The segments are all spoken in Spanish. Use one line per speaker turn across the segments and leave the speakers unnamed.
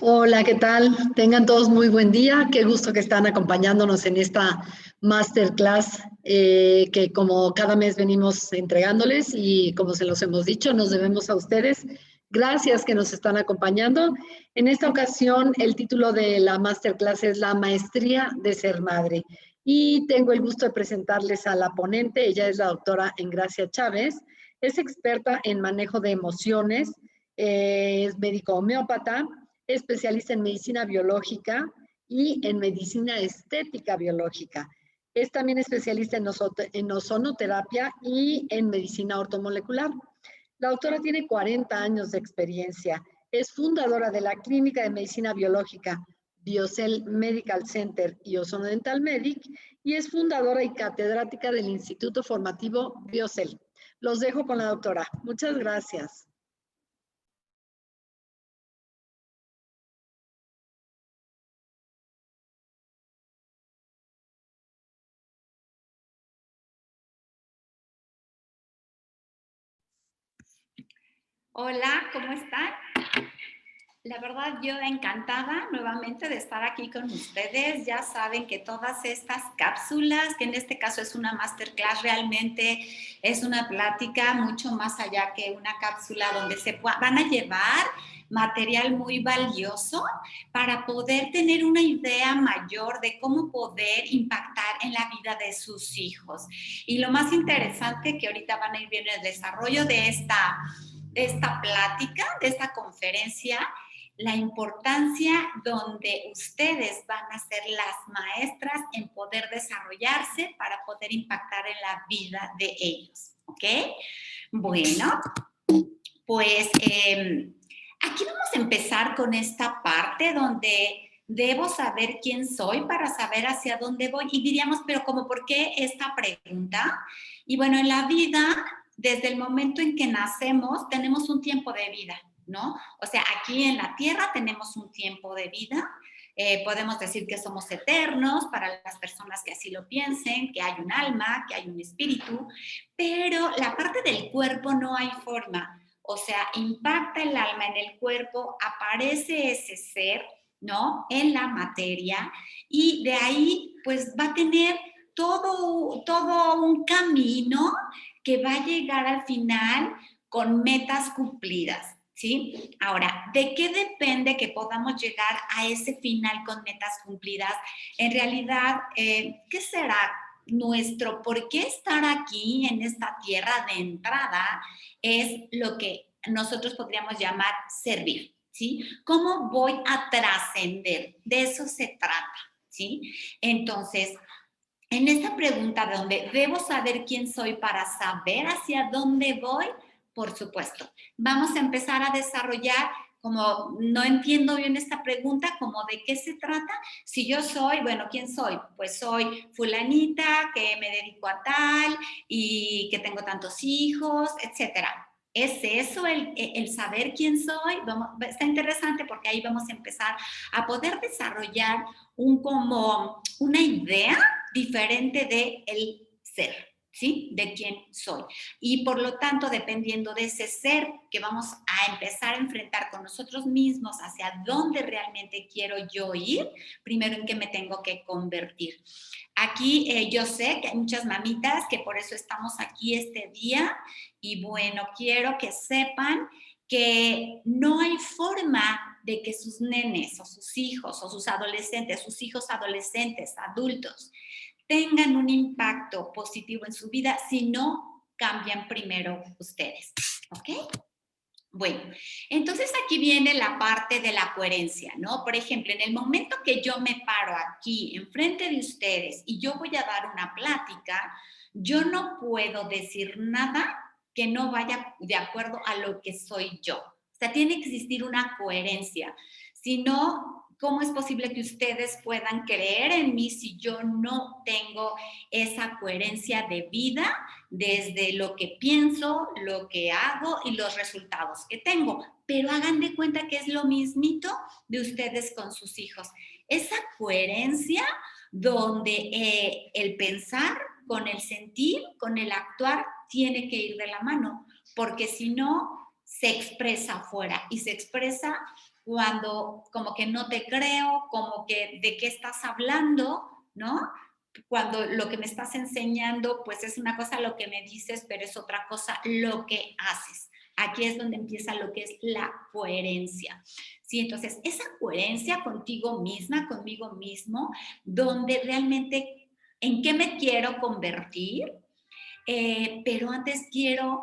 Hola, ¿qué tal? Tengan todos muy buen día. Qué gusto que están acompañándonos en esta masterclass que como cada mes venimos entregándoles y como se los hemos dicho, nos debemos a ustedes. Gracias que nos están acompañando. En esta ocasión, el título de la masterclass es La Maestría de Ser Madre. Y tengo el gusto de presentarles a la ponente. Ella es la doctora Engracia Chávez. Es experta en manejo de emociones, es médico homeópata, especialista en medicina biológica y en medicina estética biológica. Es también especialista en ozonoterapia y en medicina ortomolecular. La autora tiene 40 años de experiencia. Es fundadora de la Clínica de Medicina Biológica Biocell Medical Center y Ozono Dental Medic y es fundadora y catedrática del Instituto Formativo Biocell. Los dejo con la doctora. Muchas gracias.
Hola, ¿cómo están? La verdad, yo encantada nuevamente de estar aquí con ustedes. Ya saben que todas estas cápsulas, que en este caso es una masterclass, realmente es una plática mucho más allá que una cápsula donde se van a llevar material muy valioso para poder tener una idea mayor de cómo poder impactar en la vida de sus hijos. Y lo más interesante que ahorita van a ir viendo el desarrollo de esta plática, de esta conferencia, la importancia donde ustedes van a ser las maestras en poder desarrollarse para poder impactar en la vida de ellos, ¿ok? Bueno, pues aquí vamos a empezar con esta parte donde debo saber quién soy para saber hacia dónde voy. Y diríamos, pero ¿cómo por qué esta pregunta? Y bueno, en la vida, desde el momento en que nacemos, tenemos un tiempo de vida, ¿no? O sea, aquí en la Tierra tenemos un tiempo de vida. Podemos decir que somos eternos para las personas que así lo piensen, que hay un alma, que hay un espíritu, pero la parte del cuerpo no hay forma. O sea, impacta el alma en el cuerpo, aparece ese ser, ¿no? En la materia y de ahí pues va a tener todo un camino que va a llegar al final con metas cumplidas, ¿sí? Ahora, ¿de qué depende que podamos llegar a ese final con metas cumplidas? En realidad, ¿qué será nuestro por qué estar aquí en esta tierra de entrada? Es lo que nosotros podríamos llamar servir, ¿sí? ¿Cómo voy a trascender? De eso se trata, ¿sí? Entonces, en esta pregunta donde debo saber quién soy para saber hacia dónde voy, por supuesto, vamos a empezar a desarrollar, como no entiendo bien esta pregunta, como de qué se trata. Si yo soy, bueno, ¿quién soy? Pues soy fulanita, que me dedico a tal y que tengo tantos hijos, etcétera. ¿Es eso el saber quién soy? Está interesante porque ahí vamos a empezar a poder desarrollar como una idea diferente de el ser, ¿sí? De quién soy. Y por lo tanto, dependiendo de ese ser que vamos a empezar a enfrentar con nosotros mismos, hacia dónde realmente quiero yo ir, primero en qué me tengo que convertir. Aquí yo sé que hay muchas mamitas que por eso estamos aquí este día y bueno, quiero que sepan que no hay forma de que sus nenes o sus hijos o sus adolescentes, sus hijos adolescentes, adultos, tengan un impacto positivo en su vida si no cambian primero ustedes, ¿ok? Bueno, entonces aquí viene la parte de la coherencia, ¿no? Por ejemplo, en el momento que yo me paro aquí enfrente de ustedes y yo voy a dar una plática, yo no puedo decir nada que no vaya de acuerdo a lo que soy yo. O sea, tiene que existir una coherencia. Si no, ¿cómo es posible que ustedes puedan creer en mí si yo no tengo esa coherencia de vida desde lo que pienso, lo que hago y los resultados que tengo? Pero hagan de cuenta que es lo mismito de ustedes con sus hijos. Esa coherencia donde el pensar con el sentir, con el actuar, tiene que ir de la mano, porque si no, se expresa afuera y se expresa cuando como que no te creo, como que de qué estás hablando, ¿no? Cuando lo que me estás enseñando, pues es una cosa lo que me dices, pero es otra cosa lo que haces. Aquí es donde empieza lo que es la coherencia. Sí, entonces esa coherencia contigo misma, conmigo mismo, donde realmente en qué me quiero convertir, pero antes quiero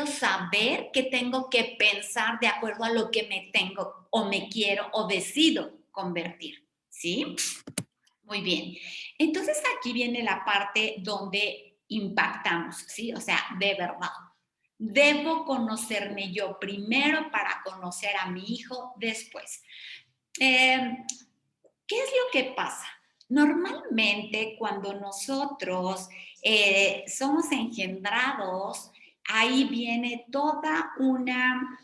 saber qué tengo que pensar de acuerdo a lo que me tengo o me quiero o decido convertir. ¿Sí? Muy bien. Entonces aquí viene la parte donde impactamos, ¿sí? O sea, de verdad. Debo conocerme yo primero para conocer a mi hijo después. Eh, ¿Qué es lo que pasa? Normalmente cuando nosotros somos engendrados, ahí viene toda una,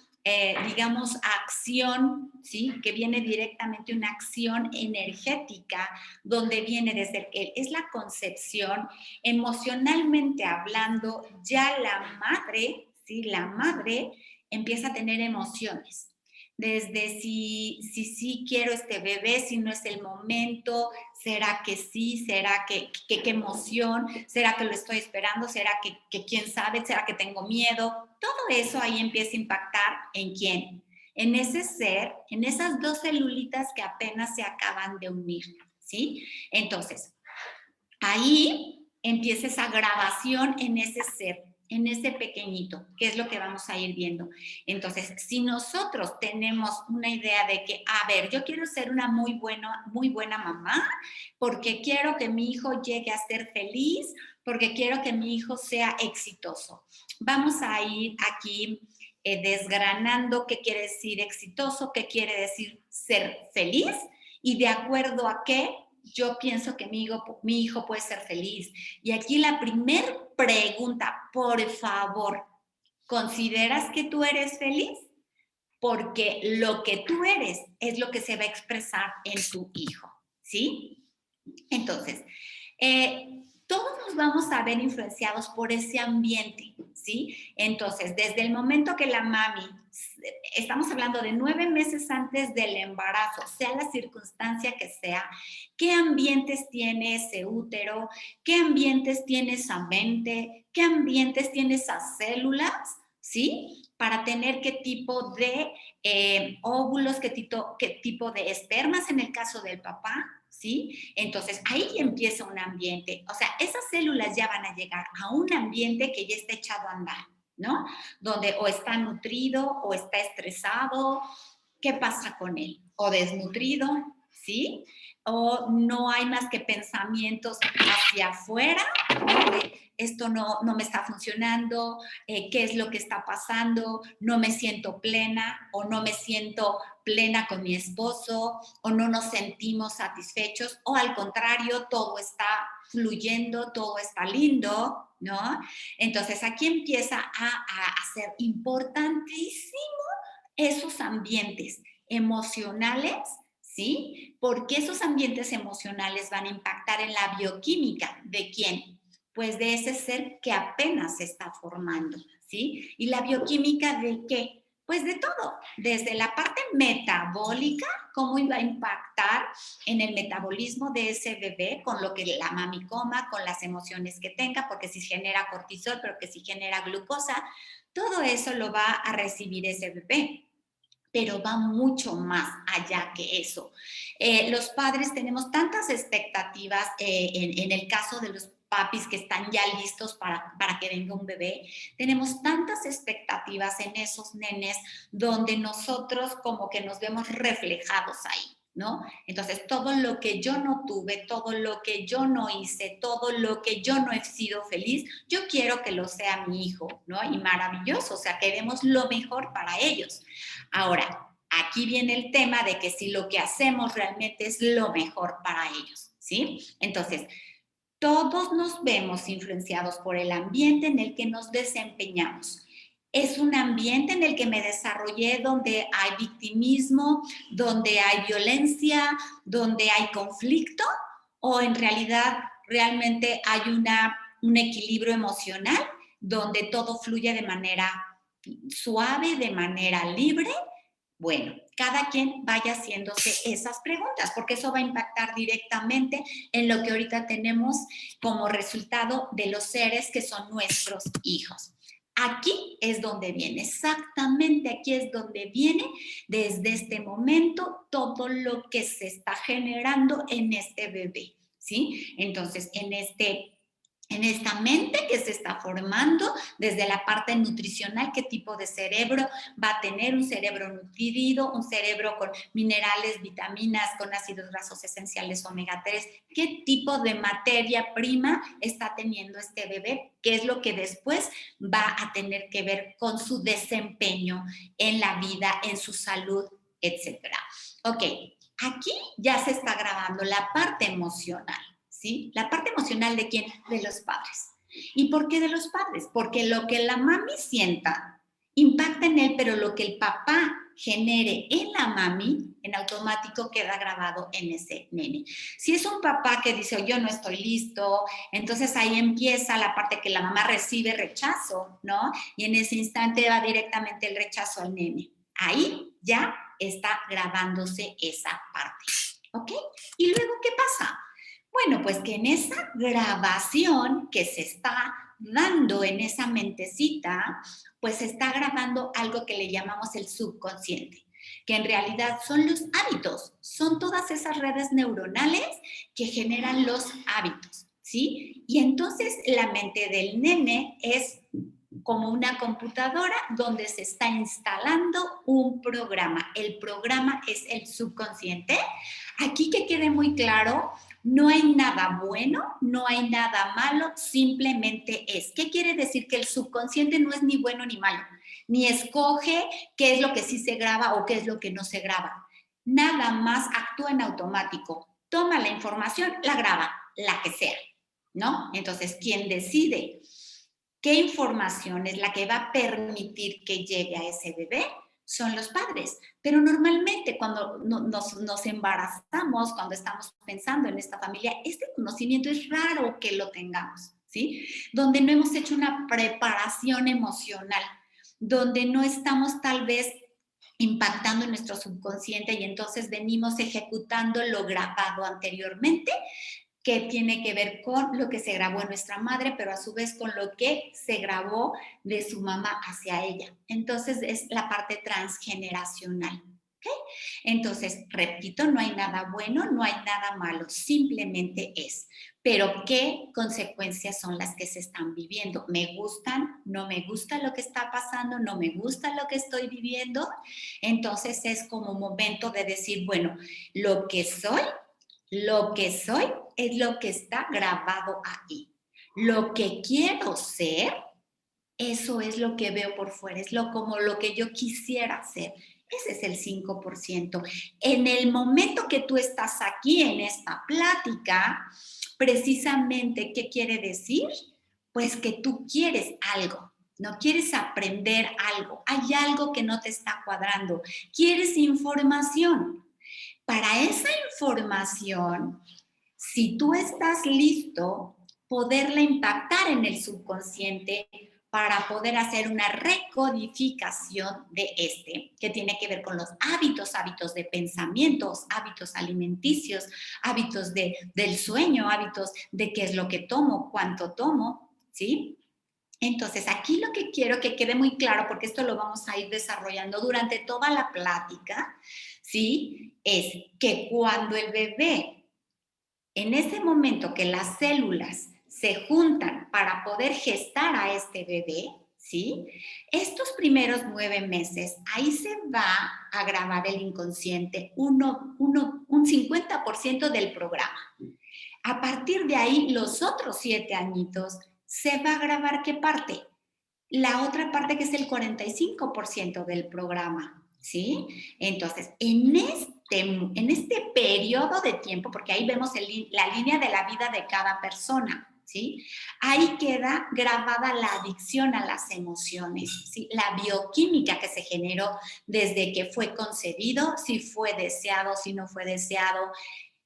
digamos, acción, ¿sí? Que viene directamente una acción energética, donde viene desde es la concepción, emocionalmente hablando, ya la madre, ¿sí? La madre empieza a tener emociones desde si quiero este bebé, si no es el momento, será que sí, será que qué emoción, será que lo estoy esperando, será que quién sabe, será que tengo miedo. Todo eso ahí empieza a impactar en quién, en ese ser, en esas dos celulitas que apenas se acaban de unir, ¿sí? Entonces, ahí empieza esa grabación en ese ser, en ese pequeñito, que es lo que vamos a ir viendo. Entonces, si nosotros tenemos una idea de que, a ver, yo quiero ser una muy buena mamá, porque quiero que mi hijo llegue a ser feliz, porque quiero que mi hijo sea exitoso. Vamos a ir aquí desgranando qué quiere decir exitoso, qué quiere decir ser feliz y de acuerdo a qué yo pienso que mi hijo puede ser feliz. Y aquí la primera pregunta, por favor, ¿consideras que tú eres feliz? Porque lo que tú eres es lo que se va a expresar en tu hijo, ¿sí? Entonces, todos nos vamos a ver influenciados por ese ambiente, ¿sí? Entonces, desde el momento que la mami, estamos hablando de 9 meses antes del embarazo, sea la circunstancia que sea, ¿qué ambientes tiene ese útero? ¿Qué ambientes tiene esa mente? ¿Qué ambientes tiene esas células? ¿Sí? Para tener qué tipo de óvulos, qué tipo de espermas en el caso del papá, ¿sí? Entonces, ahí empieza un ambiente. O sea, esas células ya van a llegar a un ambiente que ya está echado a andar, ¿no? Donde o está nutrido o está estresado. ¿Qué pasa con él? O desnutrido, ¿sí? O no hay más que pensamientos hacia afuera, ¿no? De esto no me está funcionando, qué es lo que está pasando, no me siento plena o no me siento plena con mi esposo o no nos sentimos satisfechos o al contrario, todo está fluyendo, todo está lindo, ¿no? Entonces aquí empieza a ser importantísimo esos ambientes emocionales, ¿sí? Porque esos ambientes emocionales van a impactar en la bioquímica de quién, pues de ese ser que apenas se está formando, ¿sí? ¿Y la bioquímica de qué? Pues de todo, desde la parte metabólica, cómo iba a impactar en el metabolismo de ese bebé, con lo que la mami coma, con las emociones que tenga, porque si genera cortisol, pero que si genera glucosa, todo eso lo va a recibir ese bebé, pero va mucho más allá que eso. Los padres tenemos tantas expectativas en el caso papis que están ya listos para que venga un bebé. Tenemos tantas expectativas en esos nenes donde nosotros como que nos vemos reflejados ahí, ¿no? Entonces, todo lo que yo no tuve, todo lo que yo no hice, todo lo que yo no he sido feliz, yo quiero que lo sea mi hijo, ¿no? Y maravilloso, o sea, queremos lo mejor para ellos. Ahora, aquí viene el tema de que si lo que hacemos realmente es lo mejor para ellos, ¿sí? Entonces, todos nos vemos influenciados por el ambiente en el que nos desempeñamos. Es un ambiente en el que me desarrollé donde hay victimismo, donde hay violencia, donde hay conflicto, o en realidad realmente hay un equilibrio emocional donde todo fluye de manera suave, de manera libre. Bueno, cada quien vaya haciéndose esas preguntas, porque eso va a impactar directamente en lo que ahorita tenemos como resultado de los seres que son nuestros hijos. Aquí es donde viene, exactamente aquí es donde viene desde este momento todo lo que se está generando en este bebé, ¿sí? Entonces, en esta mente que se está formando, desde la parte nutricional, qué tipo de cerebro va a tener, un cerebro nutrido, un cerebro con minerales, vitaminas, con ácidos grasos esenciales omega 3, qué tipo de materia prima está teniendo este bebé, qué es lo que después va a tener que ver con su desempeño en la vida, en su salud, etcétera. Ok, aquí ya se está grabando la parte emocional. ¿Sí? La parte emocional ¿de quién? De los padres. ¿Y por qué de los padres? Porque lo que la mami sienta impacta en él, pero lo que el papá genere en la mami, en automático queda grabado en ese nene. Si es un papá que dice, yo no estoy listo, entonces ahí empieza la parte que la mamá recibe rechazo, ¿no? Y en ese instante va directamente el rechazo al nene. Ahí ya está grabándose esa parte, ¿ok? Y luego, ¿qué pasa? Bueno, pues que en esa grabación que se está dando en esa mentecita, pues se está grabando algo que le llamamos el subconsciente, que en realidad son los hábitos, son todas esas redes neuronales que generan los hábitos, ¿sí? Y entonces la mente del nene es como una computadora donde se está instalando un programa. El programa es el subconsciente. Aquí que quede muy claro, no hay nada bueno, no hay nada malo, simplemente es. ¿Qué quiere decir? Que el subconsciente no es ni bueno ni malo, ni escoge qué es lo que sí se graba o qué es lo que no se graba. Nada más actúa en automático. Toma la información, la graba, la que sea, ¿no? Entonces, quien decide qué información es la que va a permitir que llegue a ese bebé son los padres. Pero normalmente cuando nos embarazamos, cuando estamos pensando en esta familia, este conocimiento es raro que lo tengamos, ¿sí? Donde no hemos hecho una preparación emocional, donde no estamos tal vez impactando en nuestro subconsciente y entonces venimos ejecutando lo grabado anteriormente, que tiene que ver con lo que se grabó en nuestra madre, pero a su vez con lo que se grabó de su mamá hacia ella. Entonces es la parte transgeneracional. ¿Okay? Entonces, repito, no hay nada bueno, no hay nada malo, simplemente es. Pero, ¿qué consecuencias son las que se están viviendo? ¿Me gustan? ¿No me gusta lo que está pasando? ¿No me gusta lo que estoy viviendo? Entonces es como momento de decir, bueno, lo que soy es lo que está grabado ahí. Lo que quiero ser, eso es lo que veo por fuera, es como lo que yo quisiera ser. Ese es el 5%. En el momento que tú estás aquí en esta plática, precisamente, ¿qué quiere decir? Pues que tú quieres algo, no quieres aprender algo, hay algo que no te está cuadrando, quieres información. Para esa información, si tú estás listo, poderla impactar en el subconsciente para poder hacer una recodificación de que tiene que ver con los hábitos, hábitos de pensamientos, hábitos alimenticios, hábitos del sueño, hábitos de qué es lo que tomo, cuánto tomo, ¿sí? Entonces, aquí lo que quiero que quede muy claro, porque esto lo vamos a ir desarrollando durante toda la plática, ¿sí? Es que cuando el bebé, en ese momento que las células se juntan para poder gestar a este bebé, ¿sí? Estos primeros 9 meses, ahí se va a grabar el inconsciente un 50% del programa. A partir de ahí, los otros 7 añitos, se va a grabar ¿qué parte? La otra parte que es el 45% del programa, ¿sí? Entonces, en este periodo de tiempo, porque ahí vemos la línea de la vida de cada persona, ¿sí? Ahí queda grabada la adicción a las emociones, ¿sí? La bioquímica que se generó desde que fue concebido, si fue deseado, si no fue deseado,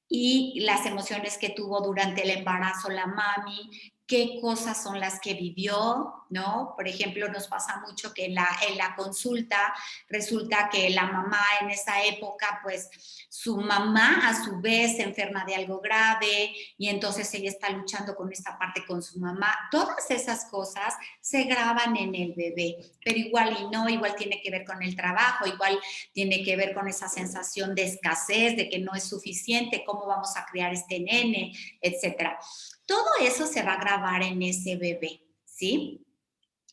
y las emociones que tuvo durante el embarazo la mami, qué cosas son las que vivió, ¿no? Por ejemplo, nos pasa mucho que en la consulta resulta que la mamá en esa época, pues su mamá a su vez se enferma de algo grave y entonces ella está luchando con esta parte con su mamá. Todas esas cosas se graban en el bebé, pero igual y no, igual tiene que ver con el trabajo, igual tiene que ver con esa sensación de escasez, de que no es suficiente, cómo vamos a criar este nene, etcétera. Todo eso se va a grabar en ese bebé, ¿sí?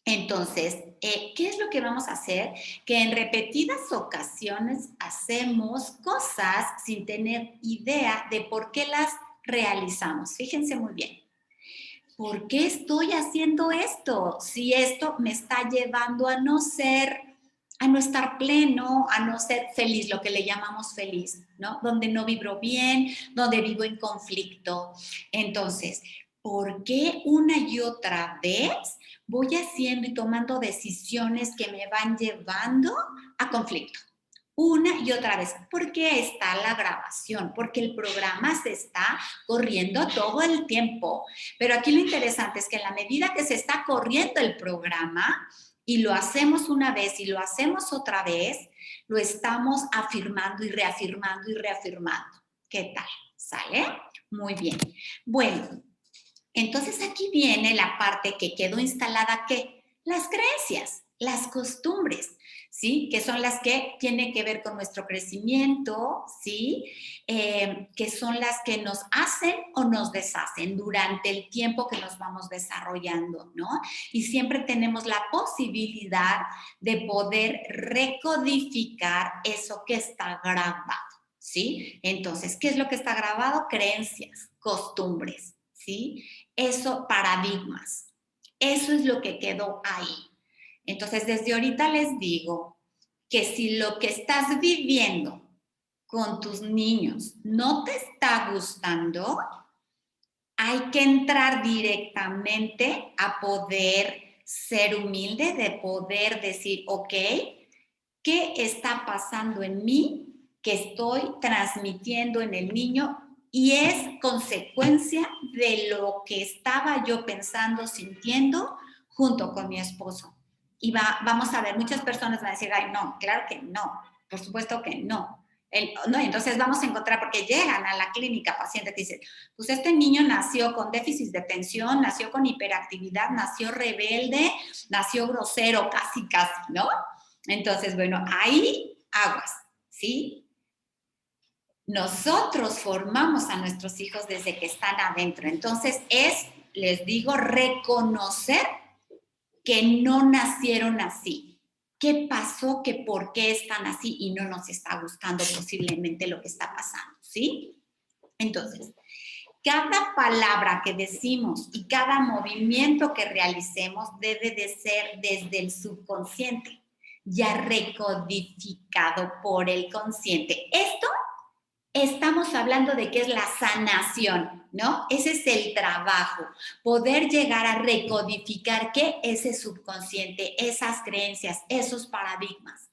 Entonces, ¿qué es lo que vamos a hacer? Que en repetidas ocasiones hacemos cosas sin tener idea de por qué las realizamos. Fíjense muy bien. ¿Por qué estoy haciendo esto? Si esto me está llevando a no estar pleno, a no ser feliz, lo que le llamamos feliz, ¿no? Donde no vibro bien, donde vivo en conflicto. Entonces, ¿por qué una y otra vez voy haciendo y tomando decisiones que me van llevando a conflicto? Una y otra vez. ¿Por qué está la grabación? Porque el programa se está corriendo todo el tiempo. Pero aquí lo interesante es que en la medida que se está corriendo el programa y lo hacemos una vez y lo hacemos otra vez, lo estamos afirmando y reafirmando y reafirmando. ¿Qué tal? ¿Sale? Muy bien. Bueno, entonces aquí viene la parte que quedó instalada, ¿qué? Las creencias, las costumbres, ¿sí? Que son las que tienen que ver con nuestro crecimiento, ¿sí? Que son las que nos hacen o nos deshacen durante el tiempo que nos vamos desarrollando, ¿no? Y siempre tenemos la posibilidad de poder recodificar eso que está grabado, ¿sí? Entonces, ¿qué es lo que está grabado? Creencias, costumbres, ¿sí? Eso, paradigmas. Eso es lo que quedó ahí. Entonces, desde ahorita les digo que si lo que estás viviendo con tus niños no te está gustando, hay que entrar directamente a poder ser humilde, de poder decir, ok, ¿qué está pasando en mí que estoy transmitiendo en el niño? Y es consecuencia de lo que estaba yo pensando, sintiendo junto con mi esposo. Y vamos a ver, muchas personas van a decir, ay, no, claro que no, por supuesto que no. No, entonces vamos a encontrar, porque llegan a la clínica pacientes que dicen, pues este niño nació con déficit de atención, nació con hiperactividad, nació rebelde, nació grosero, casi, ¿no? Entonces, bueno, ahí aguas, ¿sí? Nosotros formamos a nuestros hijos desde que están adentro. Entonces, les digo, reconocer que no nacieron así. ¿Qué pasó? ¿Que por qué están así? Y no nos está gustando posiblemente lo que está pasando, ¿sí? Entonces, cada palabra que decimos y cada movimiento que realicemos debe de ser desde el subconsciente, ya recodificado por el consciente. Esto estamos hablando de que es la sanación, ¿no? Ese es el trabajo, poder llegar a recodificar qué ese subconsciente, esas creencias, esos paradigmas.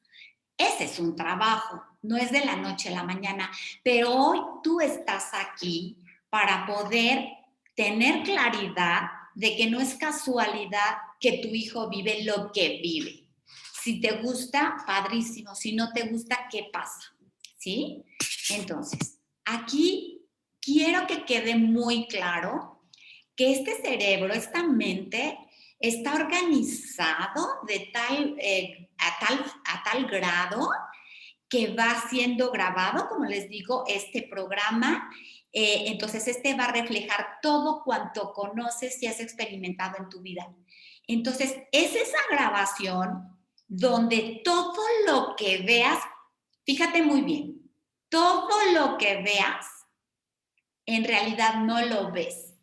Ese es un trabajo, no es de la noche a la mañana, pero hoy tú estás aquí para poder tener claridad de que no es casualidad que tu hijo vive lo que vive. Si te gusta, padrísimo. Si no te gusta, ¿qué pasa? ¿Sí? Entonces, aquí quiero que quede muy claro que este cerebro, esta mente, está organizado a tal grado que va siendo grabado, como les digo, este programa, Entonces, este va a reflejar todo cuanto conoces y has experimentado en tu vida. Entonces, es esa grabación donde todo lo que veas, fíjate muy bien, todo lo que veas, en realidad no lo ves,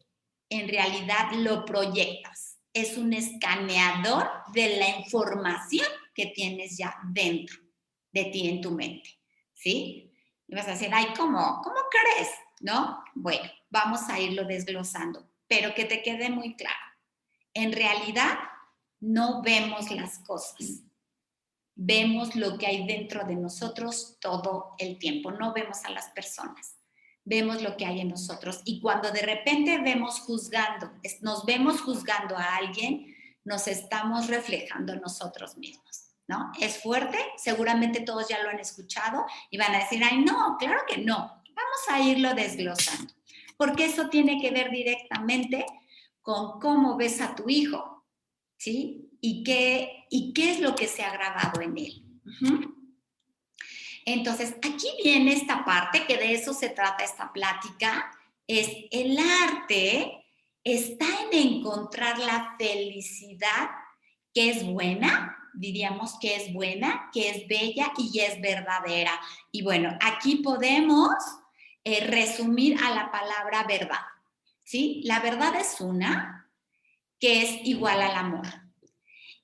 en realidad lo proyectas. Es un escaneador de la información que tienes ya dentro de ti en tu mente, ¿sí? Y vas a decir, ay, ¿cómo crees? ¿No? Bueno, vamos a irlo desglosando, pero que te quede muy claro. En realidad, no vemos las cosas. Vemos lo que hay dentro de nosotros todo el tiempo. No vemos a las personas. Vemos lo que hay en nosotros. Y cuando de repente nos vemos juzgando a alguien, nos estamos reflejando nosotros mismos, ¿no? ¿Es fuerte? Seguramente todos ya lo han escuchado y van a decir, ay, no, claro que no. Vamos a irlo desglosando. Porque eso tiene que ver directamente con cómo ves a tu hijo, ¿sí? ¿Y qué es lo que se ha grabado en él? Entonces, aquí viene esta parte, que de eso se trata esta plática, es el arte está en encontrar la felicidad que es buena, diríamos que es buena, que es bella y es verdadera. Y bueno, aquí podemos resumir a la palabra verdad, ¿sí? La verdad es una, que es igual al amor.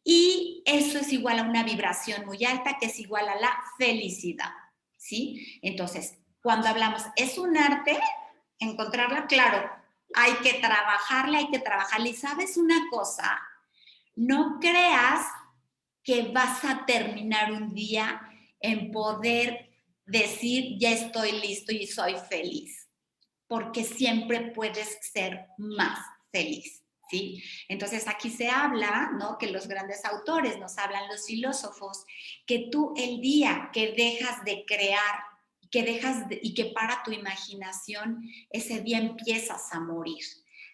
Y eso es igual a una vibración muy alta, que es igual a la felicidad, ¿sí? Entonces, cuando hablamos, es un arte, encontrarla, claro, hay que trabajarla. Y sabes una cosa, no creas que vas a terminar un día en poder decir, ya estoy listo y soy feliz, porque siempre puedes ser más feliz, ¿sí? Entonces aquí se habla, ¿no? Que los grandes autores nos hablan, los filósofos, que tú el día que dejas de crear, y que para tu imaginación, ese día empiezas a morir.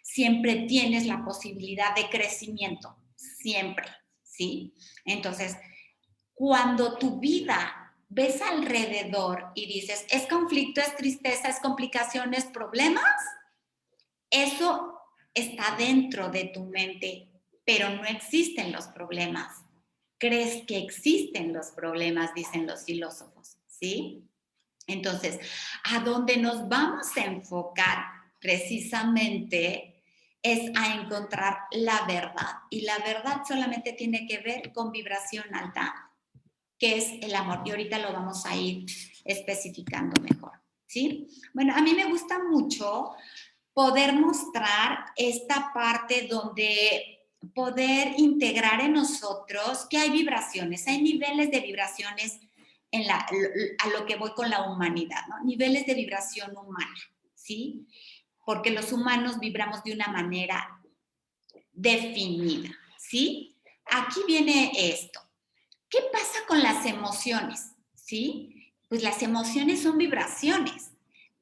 Siempre tienes la posibilidad de crecimiento, siempre, ¿sí? Entonces, cuando tu vida ves alrededor y dices, es conflicto, es tristeza, es complicación, es problemas, eso está dentro de tu mente, pero no existen los problemas. Crees que existen los problemas, dicen los filósofos, ¿sí? Entonces, a donde nos vamos a enfocar precisamente es a encontrar la verdad. Y la verdad solamente tiene que ver con vibración alta, que es el amor. Y ahorita lo vamos a ir especificando mejor, ¿sí? Bueno, a mí me gusta mucho poder mostrar esta parte donde poder integrar en nosotros que hay vibraciones, hay niveles de vibraciones a lo que voy con la humanidad, ¿no? Niveles de vibración humana, ¿sí? Porque los humanos vibramos de una manera definida, ¿sí? Aquí viene esto. ¿Qué pasa con las emociones? ¿Sí? Pues las emociones son vibraciones,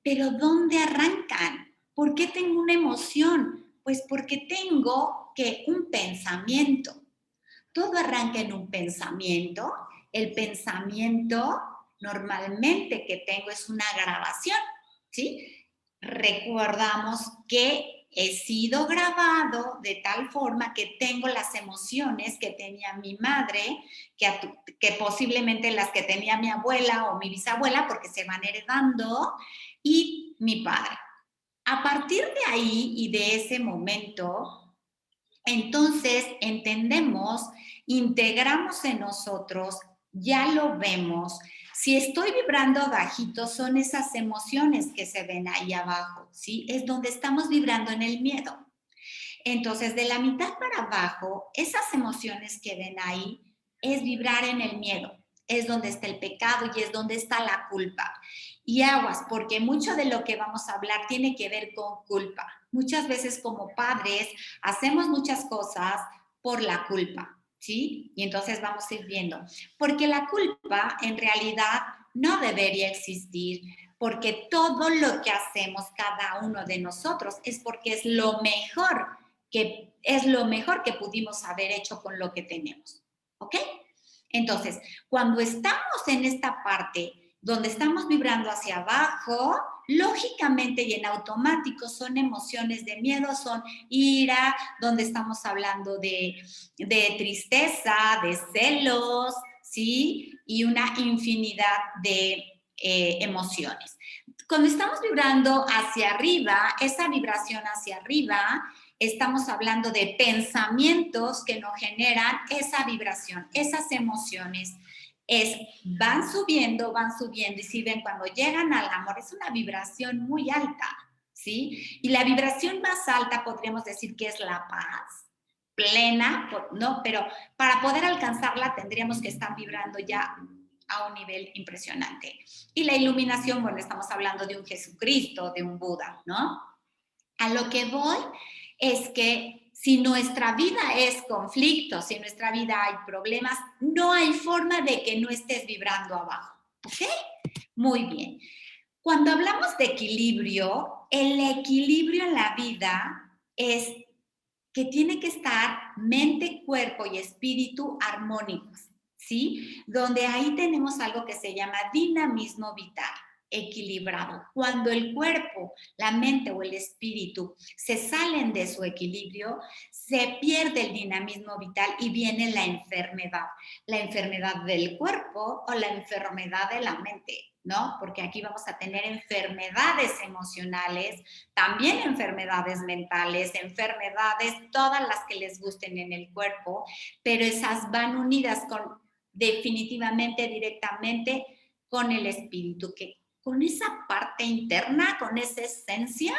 pero ¿dónde arrancan? ¿Por qué tengo una emoción? Pues porque tengo un pensamiento. Todo arranca en un pensamiento. El pensamiento normalmente que tengo es una grabación, ¿sí? Recordamos que he sido grabado de tal forma que tengo las emociones que tenía mi madre, que posiblemente las que tenía mi abuela o mi bisabuela, porque se van heredando, y mi padre. A partir de ahí y de ese momento, entonces entendemos, integramos en nosotros, ya lo vemos. Si estoy vibrando bajito, son esas emociones que se ven ahí abajo, ¿sí? Es donde estamos vibrando en el miedo. Entonces, de la mitad para abajo, esas emociones que ven ahí es vibrar en el miedo. Es donde está el pecado y es donde está la culpa. Y aguas, porque mucho de lo que vamos a hablar tiene que ver con culpa. Muchas veces como padres hacemos muchas cosas por la culpa, ¿sí? Y entonces vamos a ir viendo. Porque la culpa en realidad no debería existir, porque todo lo que hacemos cada uno de nosotros es porque es lo mejor que pudimos haber hecho con lo que tenemos, ¿ok? Entonces, cuando estamos en esta parte donde estamos vibrando hacia abajo, lógicamente y en automático son emociones de miedo, son ira, donde estamos hablando de tristeza, de celos, ¿sí? Y una infinidad de emociones. Cuando estamos vibrando hacia arriba, esa vibración hacia arriba, estamos hablando de pensamientos que nos generan esa vibración, esas emociones. Van subiendo, y si ven, cuando llegan al amor, es una vibración muy alta, ¿sí? Y la vibración más alta podríamos decir que es la paz plena, ¿no? Pero para poder alcanzarla tendríamos que estar vibrando ya a un nivel impresionante. Y la iluminación, bueno, estamos hablando de un Jesucristo, de un Buda, ¿no? A lo que voy es que si nuestra vida es conflicto, si en nuestra vida hay problemas, no hay forma de que no estés vibrando abajo, ¿ok? Muy bien. Cuando hablamos de equilibrio, el equilibrio en la vida es que tiene que estar mente, cuerpo y espíritu armónicos, ¿sí? Donde ahí tenemos algo que se llama dinamismo vital, equilibrado. Cuando el cuerpo, la mente o el espíritu se salen de su equilibrio, se pierde el dinamismo vital y viene la enfermedad del cuerpo o la enfermedad de la mente, ¿no? Porque aquí vamos a tener enfermedades emocionales, también enfermedades mentales, enfermedades, todas las que les gusten en el cuerpo, pero esas van unidas definitivamente, directamente con el espíritu, con esa parte interna, con esa esencia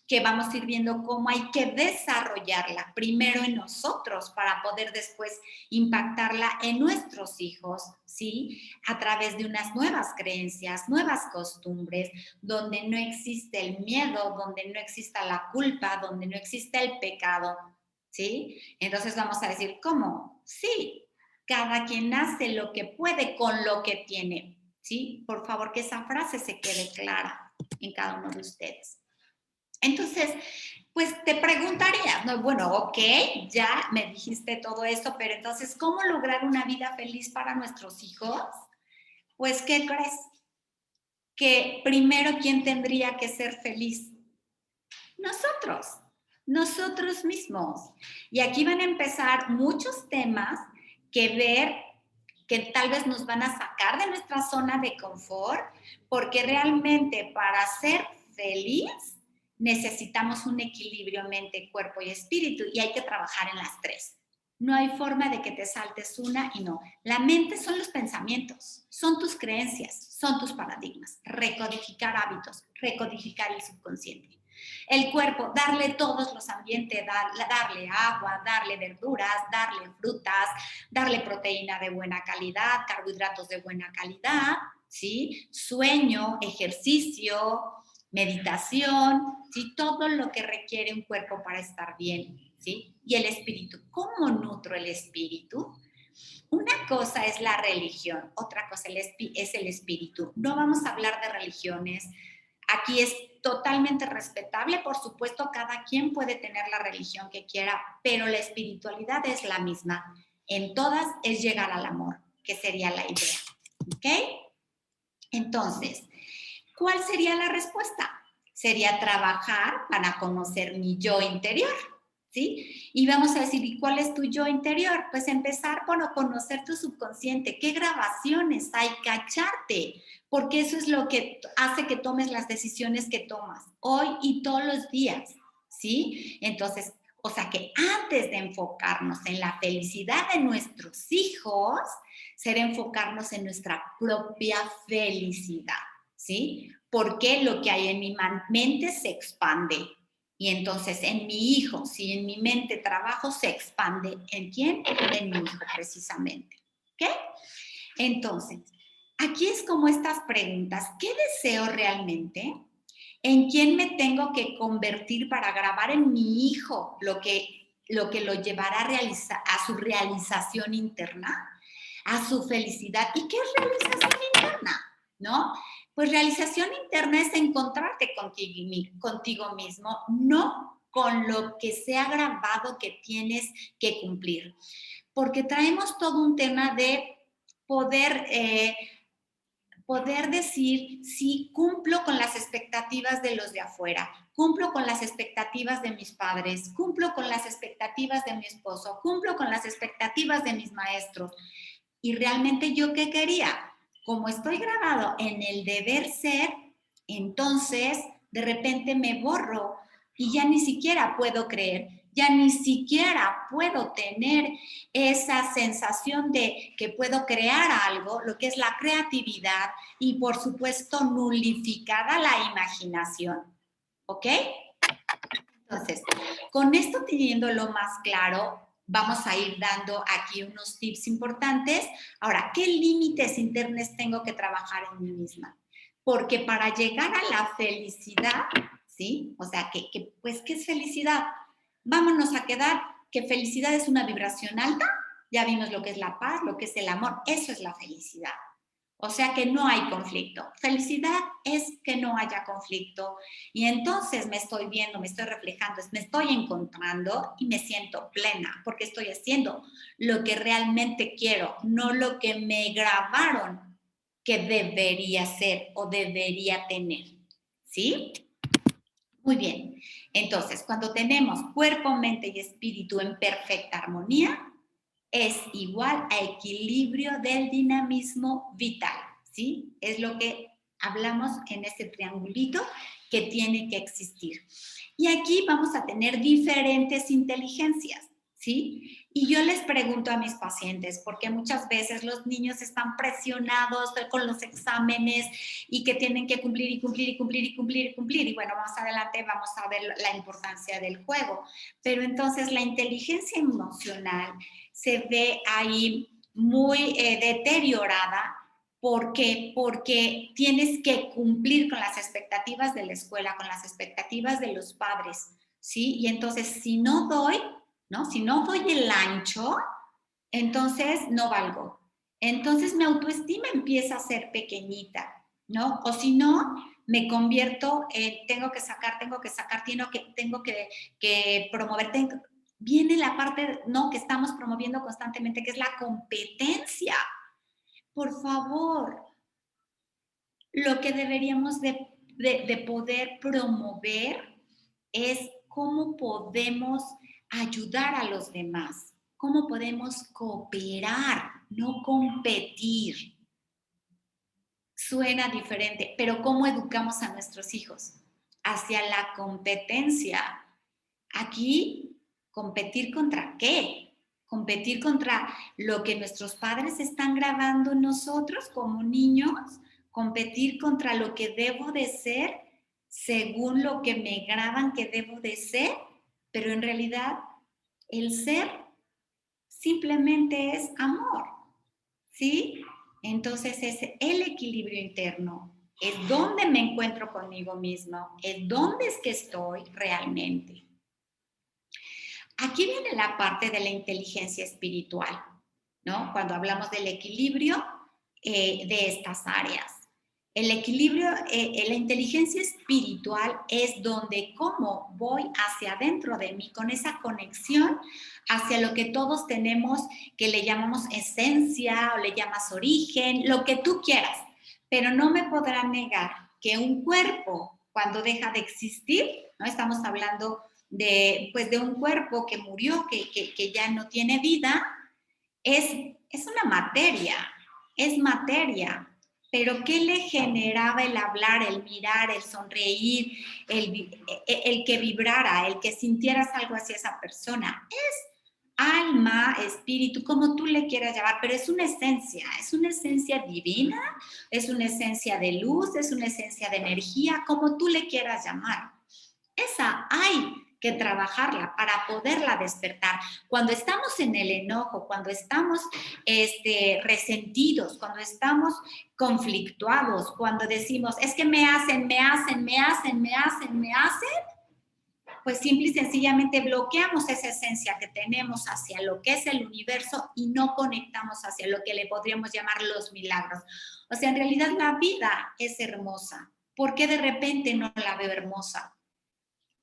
que vamos a ir viendo cómo hay que desarrollarla primero en nosotros para poder después impactarla en nuestros hijos, ¿sí? A través de unas nuevas creencias, nuevas costumbres, donde no existe el miedo, donde no exista la culpa, donde no existe el pecado, ¿sí? Entonces vamos a decir, ¿cómo? Sí, cada quien hace lo que puede con lo que tiene, ¿sí? Por favor, que esa frase se quede clara en cada uno de ustedes. Entonces, pues te preguntarías, ¿no? Bueno, ok, ya me dijiste todo esto, pero entonces, ¿cómo lograr una vida feliz para nuestros hijos? Pues, ¿qué crees? Que primero, ¿quién tendría que ser feliz? Nosotros mismos. Y aquí van a empezar muchos temas que tal vez nos van a sacar de nuestra zona de confort, porque realmente para ser feliz necesitamos un equilibrio mente, cuerpo y espíritu, y hay que trabajar en las tres. No hay forma de que te saltes una y no. La mente son los pensamientos, son tus creencias, son tus paradigmas. Recodificar hábitos, recodificar el subconsciente. El cuerpo, darle todos los ambientes, darle agua, darle verduras, darle frutas, darle proteína de buena calidad, carbohidratos de buena calidad, ¿sí? Sueño, ejercicio, meditación, ¿sí? Todo lo que requiere un cuerpo para estar bien, ¿sí? Y el espíritu, ¿cómo nutro el espíritu? Una cosa es la religión, otra cosa es el espíritu. No vamos a hablar de religiones. Aquí es totalmente respetable, por supuesto, cada quien puede tener la religión que quiera, pero la espiritualidad es la misma. En todas es llegar al amor, que sería la idea. ¿Ok? Entonces, ¿cuál sería la respuesta? Sería trabajar para conocer mi yo interior, ¿sí? Y vamos a decir, ¿y cuál es tu yo interior? Pues empezar por conocer tu subconsciente, qué grabaciones hay, cacharte, porque eso es lo que hace que tomes las decisiones que tomas hoy y todos los días, ¿sí? Entonces, o sea que antes de enfocarnos en la felicidad de nuestros hijos, será enfocarnos en nuestra propia felicidad, ¿sí? Porque lo que hay en mi mente se expande. Y entonces en mi hijo, si en mi mente trabajo, se expande. ¿En quién? En mi hijo, precisamente. ¿Ok? Entonces, aquí es como estas preguntas. ¿Qué deseo realmente? ¿En quién me tengo que convertir para grabar en mi hijo lo que lo llevará a su realización interna, a su felicidad? ¿Y qué es realización interna? ¿No? Pues realización interna es encontrarte contigo mismo, no con lo que se ha grabado que tienes que cumplir. Porque traemos todo un tema de poder poder decir si cumplo con las expectativas de los de afuera, cumplo con las expectativas de mis padres, cumplo con las expectativas de mi esposo, cumplo con las expectativas de mis maestros. Y realmente yo qué quería, como estoy grabado en el deber ser, entonces de repente me borro y ya ni siquiera puedo creer, ya ni siquiera puedo tener esa sensación de que puedo crear algo, lo que es la creatividad y por supuesto nulificada la imaginación. ¿Ok? Entonces, con esto teniéndolo más claro, vamos a ir dando aquí unos tips importantes. Ahora, ¿qué límites internos tengo que trabajar en mí misma? Porque para llegar a la felicidad, ¿sí? O sea, pues, ¿qué es felicidad? Vámonos a quedar que felicidad es una vibración alta. Ya vimos lo que es la paz, lo que es el amor. Eso es la felicidad. O sea que no hay conflicto. Felicidad es que no haya conflicto. Y entonces me estoy viendo, me estoy reflejando, me estoy encontrando y me siento plena porque estoy haciendo lo que realmente quiero, no lo que me grabaron que debería ser o debería tener. ¿Sí? Muy bien. Entonces, cuando tenemos cuerpo, mente y espíritu en perfecta armonía, es igual a equilibrio del dinamismo vital, ¿sí? Es lo que hablamos en este triangulito que tiene que existir. Y aquí vamos a tener diferentes inteligencias, ¿sí? Y yo les pregunto a mis pacientes, porque muchas veces los niños están presionados con los exámenes y que tienen que cumplir y cumplir y cumplir y cumplir y cumplir. Y bueno, más adelante vamos a ver la importancia del juego. Pero entonces la inteligencia emocional se ve ahí muy deteriorada. ¿Por qué? Porque tienes que cumplir con las expectativas de la escuela, con las expectativas de los padres, ¿sí? Y entonces, si no doy, ¿no? Si no doy el ancho, entonces no valgo. Entonces mi autoestima empieza a ser pequeñita, ¿no? O si no, me convierto en tengo que sacar, tengo que promover, viene la parte, ¿no? Que estamos promoviendo constantemente, que es la competencia. Por favor, lo que deberíamos de poder promover es cómo podemos ayudar a los demás, cómo podemos cooperar, no competir. Suena diferente, pero ¿cómo educamos a nuestros hijos? Hacia la competencia. Aquí, ¿competir contra qué? Competir contra lo que nuestros padres están grabando en nosotros como niños, competir contra lo que debo de ser según lo que me graban que debo de ser, pero en realidad el ser simplemente es amor, ¿sí? Entonces es el equilibrio interno, es donde me encuentro conmigo mismo, es donde es que estoy realmente. Aquí viene la parte de la inteligencia espiritual, ¿no? Cuando hablamos del equilibrio de estas áreas. El equilibrio, la inteligencia espiritual es donde cómo voy hacia adentro de mí, con esa conexión hacia lo que todos tenemos, que le llamamos esencia o le llamas origen, lo que tú quieras. Pero no me podrán negar que un cuerpo, cuando deja de existir, ¿no? Estamos hablando pues de un cuerpo que murió, que ya no tiene vida, es una materia, es materia. Pero ¿qué le generaba el hablar, el mirar, el sonreír, el que vibrara, el que sintieras algo hacia esa persona? Es alma, espíritu, como tú le quieras llamar, pero es una esencia divina, es una esencia de luz, es una esencia de energía, como tú le quieras llamar. Esa hay que trabajarla para poderla despertar. Cuando estamos en el enojo, cuando estamos resentidos, cuando estamos conflictuados, cuando decimos, es que me hacen, pues simple y sencillamente bloqueamos esa esencia que tenemos hacia lo que es el universo y no conectamos hacia lo que le podríamos llamar los milagros. O sea, en realidad la vida es hermosa. ¿Por qué de repente no la veo hermosa?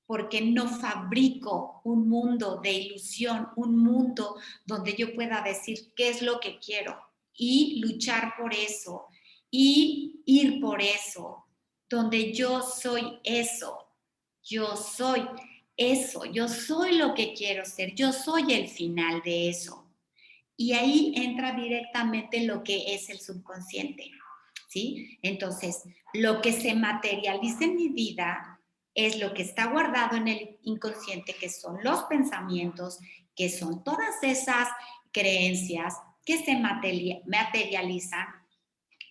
Porque no fabrico un mundo de ilusión, un mundo donde yo pueda decir qué es lo que quiero y luchar por eso y ir por eso, donde yo soy eso, yo soy eso, yo soy lo que quiero ser, yo soy el final de eso. Y ahí entra directamente lo que es el subconsciente, ¿sí? Entonces, lo que se materializa en mi vida es lo que está guardado en el inconsciente, que son los pensamientos, que son todas esas creencias que se materializan,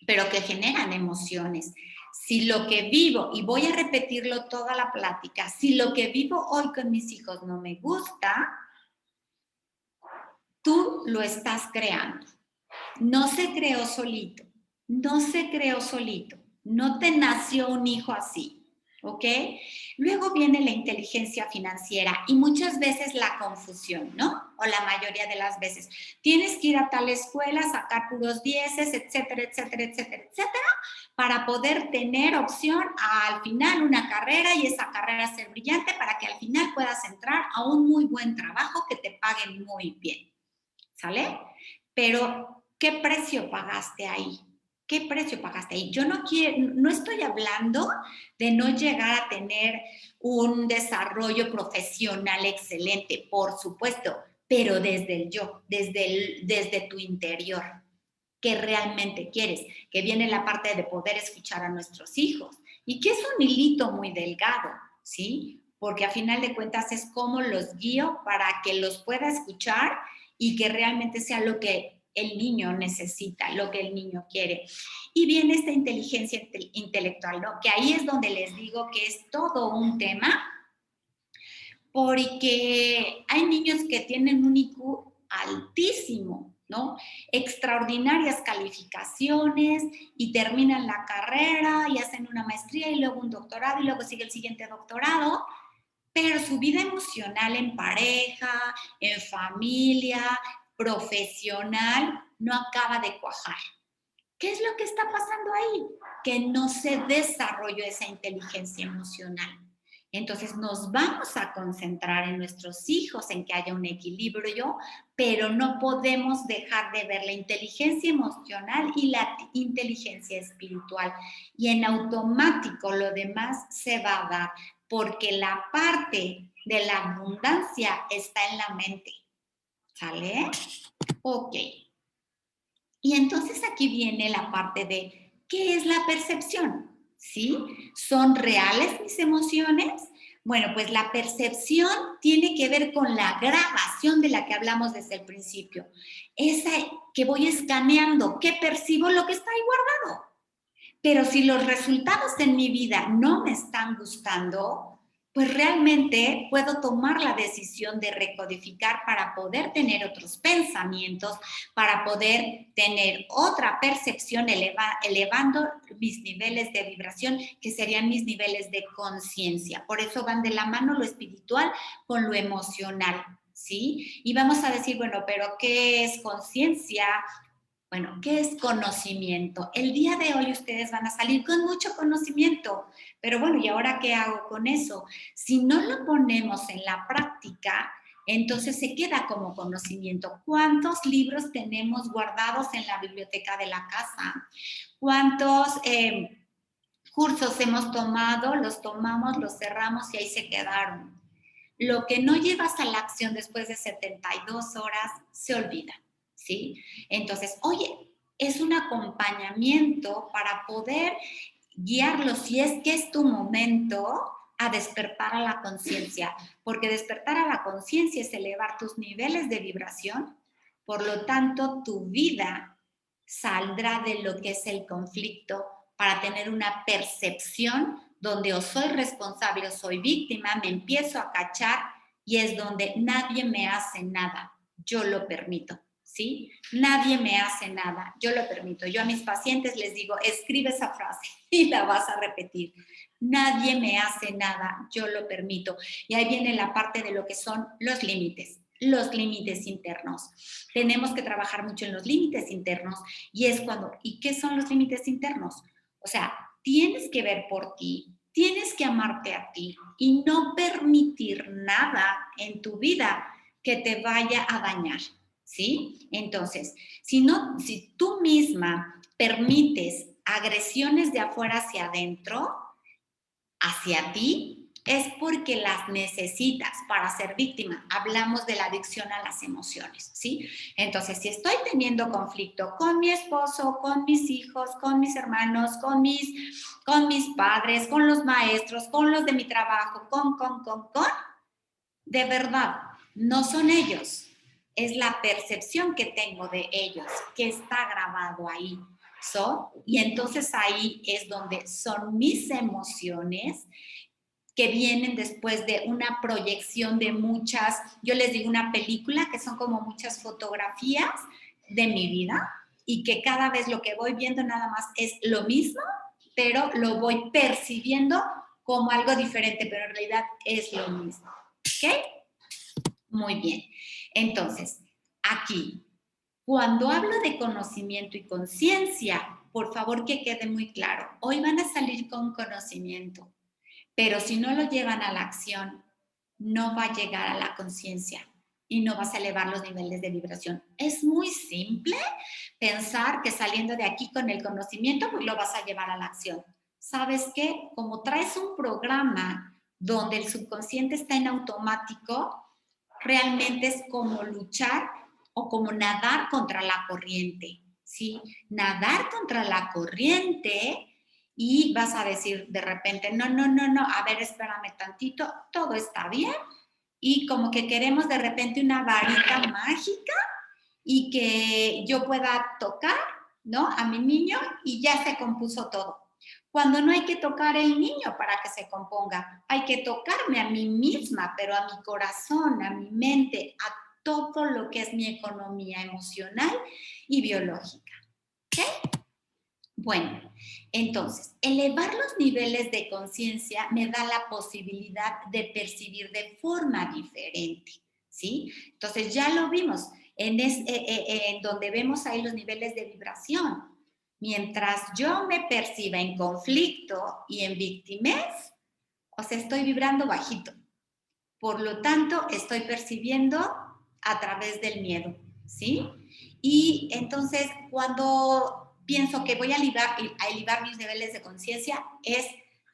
pero que generan emociones. Si lo que vivo, y voy a repetirlo toda la plática, si lo que vivo hoy con mis hijos no me gusta, tú lo estás creando. No se creó solito, no se creó solito, no te nació un hijo así, ¿ok? Luego viene la inteligencia financiera y muchas veces la confusión, ¿no? O la mayoría de las veces. Tienes que ir a tal escuela, sacar puros dieces, etcétera, etcétera, etcétera, etcétera, para poder tener opción al final una carrera y esa carrera ser brillante para que al final puedas entrar a un muy buen trabajo que te paguen muy bien. ¿Sale? Pero, ¿qué precio pagaste ahí? ¿Qué precio pagaste ahí? Yo no estoy hablando de no llegar a tener un desarrollo profesional excelente, por supuesto, pero desde el yo, desde tu interior, que realmente quieres, que viene la parte de poder escuchar a nuestros hijos y que es un hilito muy delgado, ¿sí? Porque a final de cuentas es cómo los guío para que los pueda escuchar y que realmente sea lo que el niño necesita, lo que el niño quiere. Y viene esta inteligencia intelectual, ¿no? Que ahí es donde les digo que es todo un tema, porque hay niños que tienen un IQ altísimo, ¿no? Extraordinarias calificaciones y terminan la carrera y hacen una maestría y luego un doctorado y luego sigue el siguiente doctorado, pero su vida emocional en pareja, en familia, profesional, no acaba de cuajar. ¿Qué es lo que está pasando ahí? Que no se desarrolló esa inteligencia emocional. Entonces nos vamos a concentrar en nuestros hijos, en que haya un equilibrio, pero no podemos dejar de ver la inteligencia emocional y la inteligencia espiritual. Y en automático lo demás se va a dar, porque la parte de la abundancia está en la mente. ¿Sale? Ok. Y entonces aquí viene la parte de, ¿qué es la percepción? ¿Sí? ¿Son reales mis emociones? Bueno, pues la percepción tiene que ver con la grabación de la que hablamos desde el principio. Esa que voy escaneando, que percibo lo que está ahí guardado. Pero si los resultados en mi vida no me están gustando, pues realmente puedo tomar la decisión de recodificar para poder tener otros pensamientos, para poder tener otra percepción, elevando mis niveles de vibración, que serían mis niveles de conciencia. Por eso van de la mano lo espiritual con lo emocional, ¿sí? Y vamos a decir, bueno, pero ¿qué es conciencia? Bueno, ¿qué es conocimiento? El día de hoy ustedes van a salir con mucho conocimiento, pero bueno, ¿y ahora qué hago con eso? Si no lo ponemos en la práctica, entonces se queda como conocimiento. ¿Cuántos libros tenemos guardados en la biblioteca de la casa? ¿Cuántos cursos hemos tomado? Los tomamos, los cerramos y ahí se quedaron. Lo que no llevas a la acción después de 72 horas se olvida. ¿Sí? Entonces, oye, es un acompañamiento para poder guiarlos si es que es tu momento a despertar a la conciencia, porque despertar a la conciencia es elevar tus niveles de vibración, por lo tanto, tu vida saldrá de lo que es el conflicto para tener una percepción donde o soy responsable o soy víctima, me empiezo a cachar y es donde nadie me hace nada, yo lo permito. ¿Sí? Nadie me hace nada, yo lo permito. Yo a mis pacientes les digo, escribe esa frase y la vas a repetir. Nadie me hace nada, yo lo permito. Y ahí viene la parte de lo que son los límites internos. Tenemos que trabajar mucho en los límites internos y es cuando, ¿y qué son los límites internos? O sea, tienes que ver por ti, tienes que amarte a ti y no permitir nada en tu vida que te vaya a dañar. ¿Sí? Entonces, si tú misma permites agresiones de afuera hacia adentro, hacia ti, es porque las necesitas para ser víctima. Hablamos de la adicción a las emociones, ¿sí? Entonces, si estoy teniendo conflicto con mi esposo, con mis hijos, con mis hermanos, con mis padres, con los maestros, con los de mi trabajo, de verdad, no son ellos. Es la percepción que tengo de ellos, que está grabado ahí. Y entonces ahí es donde son mis emociones que vienen después de una proyección de muchas, yo les digo una película, que son como muchas fotografías de mi vida y que cada vez lo que voy viendo nada más es lo mismo, pero lo voy percibiendo como algo diferente, pero en realidad es lo mismo. ¿Ok? Muy bien. Entonces, aquí, cuando hablo de conocimiento y conciencia, por favor que quede muy claro, hoy van a salir con conocimiento, pero si no lo llevan a la acción, no va a llegar a la conciencia y no vas a elevar los niveles de vibración. Es muy simple pensar que saliendo de aquí con el conocimiento, pues lo vas a llevar a la acción. ¿Sabes qué? Como traes un programa donde el subconsciente está en automático, realmente es como luchar o como nadar contra la corriente, ¿sí? Nadar contra la corriente y vas a decir de repente, no, a ver, espérame tantito, todo está bien. Y como que queremos de repente una varita mágica y que yo pueda tocar, ¿no? A mi niño y ya se compuso todo. Cuando no hay que tocar el niño para que se componga, hay que tocarme a mí misma, pero a mi corazón, a mi mente, a todo lo que es mi economía emocional y biológica. ¿Ok? Bueno, entonces, elevar los niveles de conciencia me da la posibilidad de percibir de forma diferente, ¿sí? Entonces, ya lo vimos en donde vemos ahí los niveles de vibración. Mientras yo me perciba en conflicto y en victimez, o sea, estoy vibrando bajito. Por lo tanto, estoy percibiendo a través del miedo, ¿sí? Y entonces, cuando pienso que voy a elevar mis niveles de conciencia,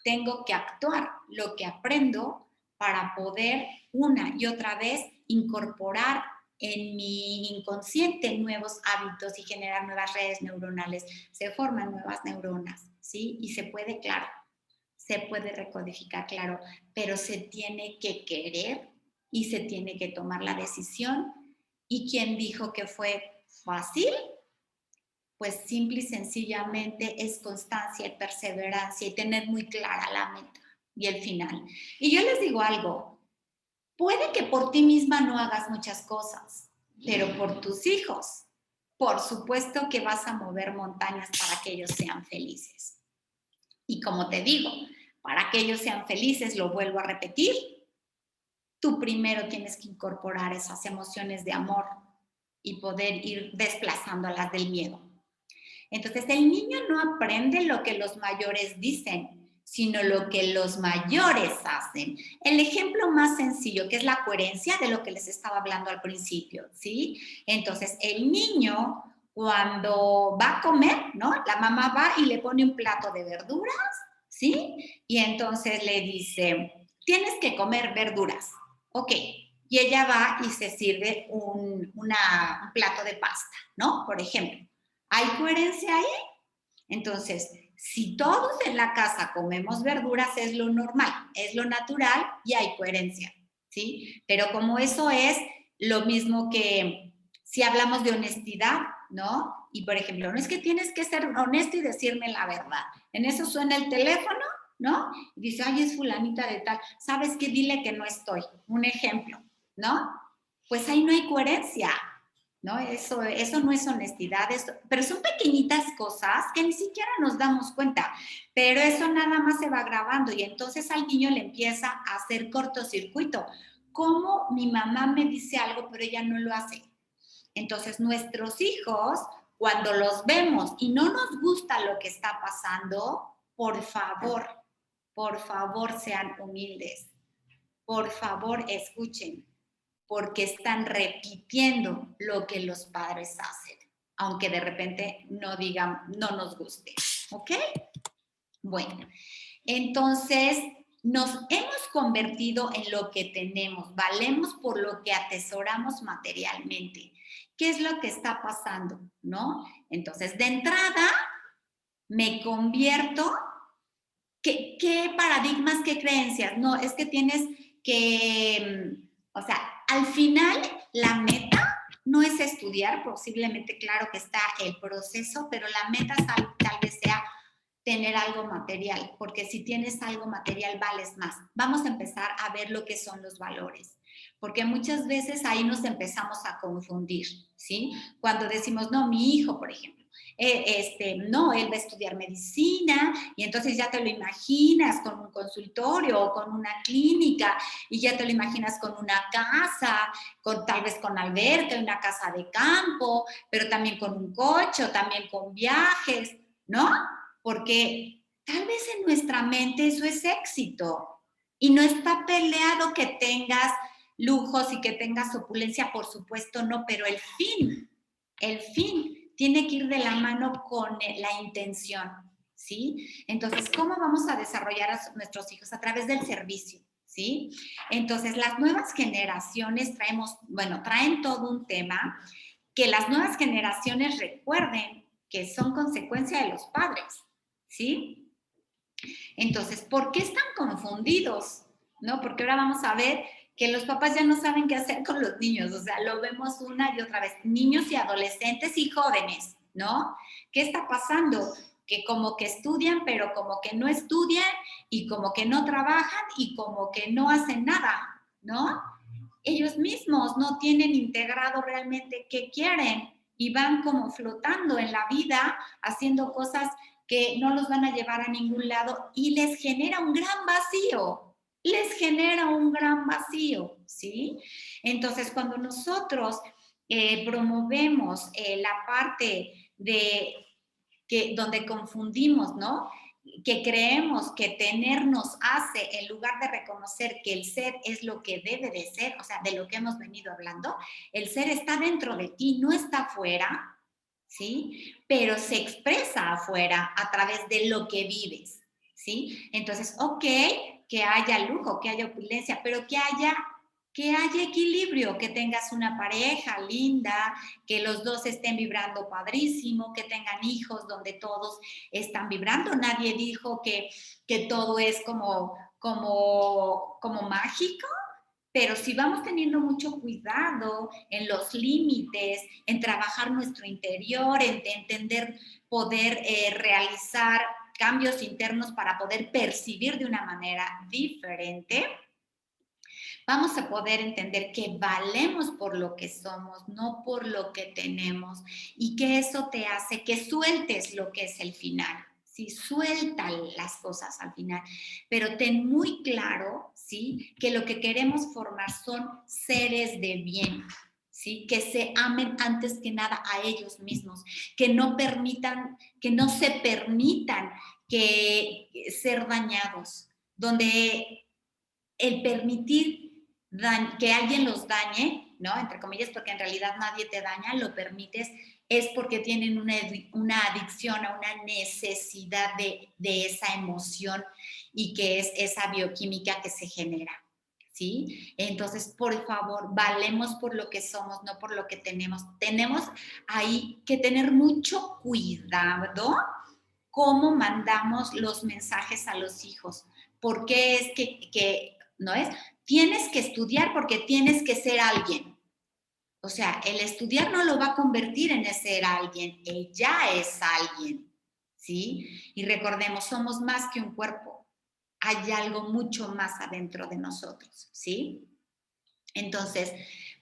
tengo que actuar lo que aprendo para poder una y otra vez incorporar en mi inconsciente nuevos hábitos y generar nuevas redes neuronales. Se forman nuevas neuronas, ¿sí? Y se puede, claro, se puede recodificar, claro, pero se tiene que querer y se tiene que tomar la decisión. ¿Y quién dijo que fue fácil? Pues simple y sencillamente es constancia y perseverancia y tener muy clara la meta y el final. Y yo les digo algo, puede que por ti misma no hagas muchas cosas, pero por tus hijos, por supuesto que vas a mover montañas para que ellos sean felices. Y como te digo, para que ellos sean felices, lo vuelvo a repetir, tú primero tienes que incorporar esas emociones de amor y poder ir desplazando a las del miedo. Entonces, el niño no aprende lo que los mayores dicen, sino lo que los mayores hacen. El ejemplo más sencillo, que es la coherencia de lo que les estaba hablando al principio, ¿sí? Entonces, el niño, cuando va a comer, ¿no? La mamá va y le pone un plato de verduras, ¿sí? Y entonces le dice, tienes que comer verduras. Ok. Y ella va y se sirve un plato de pasta, ¿no? Por ejemplo. ¿Hay coherencia ahí? Entonces, si todos en la casa comemos verduras, es lo normal, es lo natural y hay coherencia, ¿sí? Pero como eso es lo mismo que si hablamos de honestidad, ¿no? Y por ejemplo, no es que tienes que ser honesto y decirme la verdad. En eso suena el teléfono, ¿no? Y dice, ay, es fulanita de tal. ¿Sabes qué? Dile que no estoy. Un ejemplo, ¿no? Pues ahí no hay coherencia, ¿no? Eso no es honestidad, pero son pequeñitas cosas que ni siquiera nos damos cuenta, pero eso nada más se va grabando y entonces al niño le empieza a hacer cortocircuito. ¿Cómo mi mamá me dice algo, pero ella no lo hace? Entonces nuestros hijos, cuando los vemos y no nos gusta lo que está pasando, por favor sean humildes, por favor escuchen, porque están repitiendo lo que los padres hacen, aunque de repente no nos guste. ¿Ok? Bueno, entonces nos hemos convertido en lo que tenemos, valemos por lo que atesoramos materialmente. ¿Qué es lo que está pasando? ¿No? Entonces, de entrada, me convierto. ¿Qué paradigmas, qué creencias? No, es que tienes que, o sea, al final la meta no es estudiar, posiblemente claro que está el proceso, pero la meta tal vez sea tener algo material, porque si tienes algo material vales más. Vamos a empezar a ver lo que son los valores, porque muchas veces ahí nos empezamos a confundir, ¿sí? Cuando decimos, no, mi hijo, por ejemplo, no, él va a estudiar medicina y entonces ya te lo imaginas con un consultorio o con una clínica y ya te lo imaginas con una casa, tal vez con alberca, una casa de campo, pero también con un coche, también con viajes, ¿no? Porque tal vez en nuestra mente eso es éxito y no está peleado que tengas lujos y que tengas opulencia, por supuesto no, pero el fin tiene que ir de la mano con la intención, ¿sí? Entonces, ¿cómo vamos a desarrollar a nuestros hijos? A través del servicio, ¿sí? Entonces, las nuevas generaciones traen todo un tema que las nuevas generaciones recuerden que son consecuencia de los padres, ¿sí? Entonces, ¿por qué están confundidos? ¿No? Porque ahora vamos a ver que los papás ya no saben qué hacer con los niños, o sea, lo vemos una y otra vez, niños y adolescentes y jóvenes, ¿no? ¿Qué está pasando? Que como que estudian, pero como que no estudian y como que no trabajan y como que no hacen nada, ¿no? Ellos mismos no tienen integrado realmente qué quieren y van como flotando en la vida haciendo cosas que no los van a llevar a ningún lado y les genera un gran vacío, ¿sí? Entonces, cuando nosotros promovemos la parte de donde confundimos, ¿no? Que creemos que tener nos hace, en lugar de reconocer que el ser es lo que debe de ser, o sea, de lo que hemos venido hablando, el ser está dentro de ti, no está afuera, ¿sí? Pero se expresa afuera a través de lo que vives, ¿sí? Entonces, ok, que haya lujo, que haya opulencia, pero que haya equilibrio, que tengas una pareja linda, que los dos estén vibrando padrísimo, que tengan hijos donde todos están vibrando. Nadie dijo que todo es como mágico, pero si vamos teniendo mucho cuidado en los límites, en trabajar nuestro interior, en entender, poder realizar cambios internos para poder percibir de una manera diferente, vamos a poder entender que valemos por lo que somos, no por lo que tenemos, y que eso te hace que sueltes lo que es el final. Sí, suelta las cosas al final, pero ten muy claro, ¿sí? Que lo que queremos formar son seres de bien, ¿sí? Que se amen antes que nada a ellos mismos, que no se permitan ser dañados, donde el permitir que alguien los dañe, ¿no? Entre comillas, porque en realidad nadie te daña, lo permites, es porque tienen una adicción a una necesidad de esa emoción y que es esa bioquímica que se genera, ¿sí? Entonces, por favor, valemos por lo que somos, no por lo que tenemos. Tenemos ahí que tener mucho cuidado cómo mandamos los mensajes a los hijos. ¿Por qué es que no es? Tienes que estudiar porque tienes que ser alguien. O sea, el estudiar no lo va a convertir en ser alguien, él ya es alguien, ¿sí? Y recordemos, somos más que un cuerpo, hay algo mucho más adentro de nosotros, ¿sí? Entonces,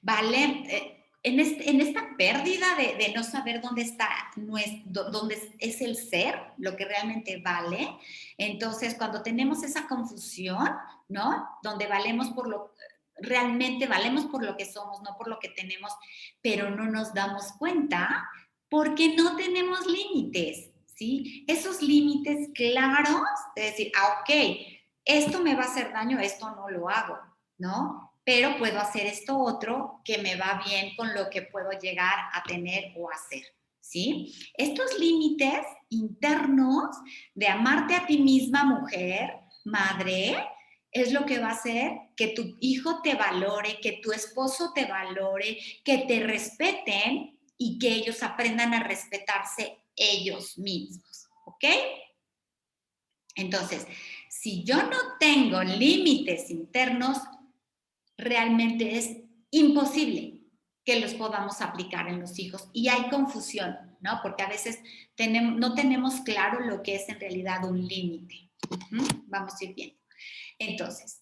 vale, en esta pérdida de no saber dónde está, dónde es el ser, lo que realmente vale, entonces cuando tenemos esa confusión, ¿no? Donde realmente valemos por lo que somos, no por lo que tenemos, pero no nos damos cuenta porque no tenemos límites, ¿sí? Esos límites claros de decir, ok, esto me va a hacer daño, esto no lo hago, ¿no? Pero puedo hacer esto otro que me va bien con lo que puedo llegar a tener o hacer, ¿sí? Estos límites internos de amarte a ti misma, mujer, madre, es lo que va a hacer que tu hijo te valore, que tu esposo te valore, que te respeten y que ellos aprendan a respetarse ellos mismos, ¿ok? Entonces, si yo no tengo límites internos, realmente es imposible que los podamos aplicar en los hijos. Y hay confusión, ¿no? Porque a veces no tenemos claro lo que es en realidad un límite. Vamos a ir viendo. Entonces,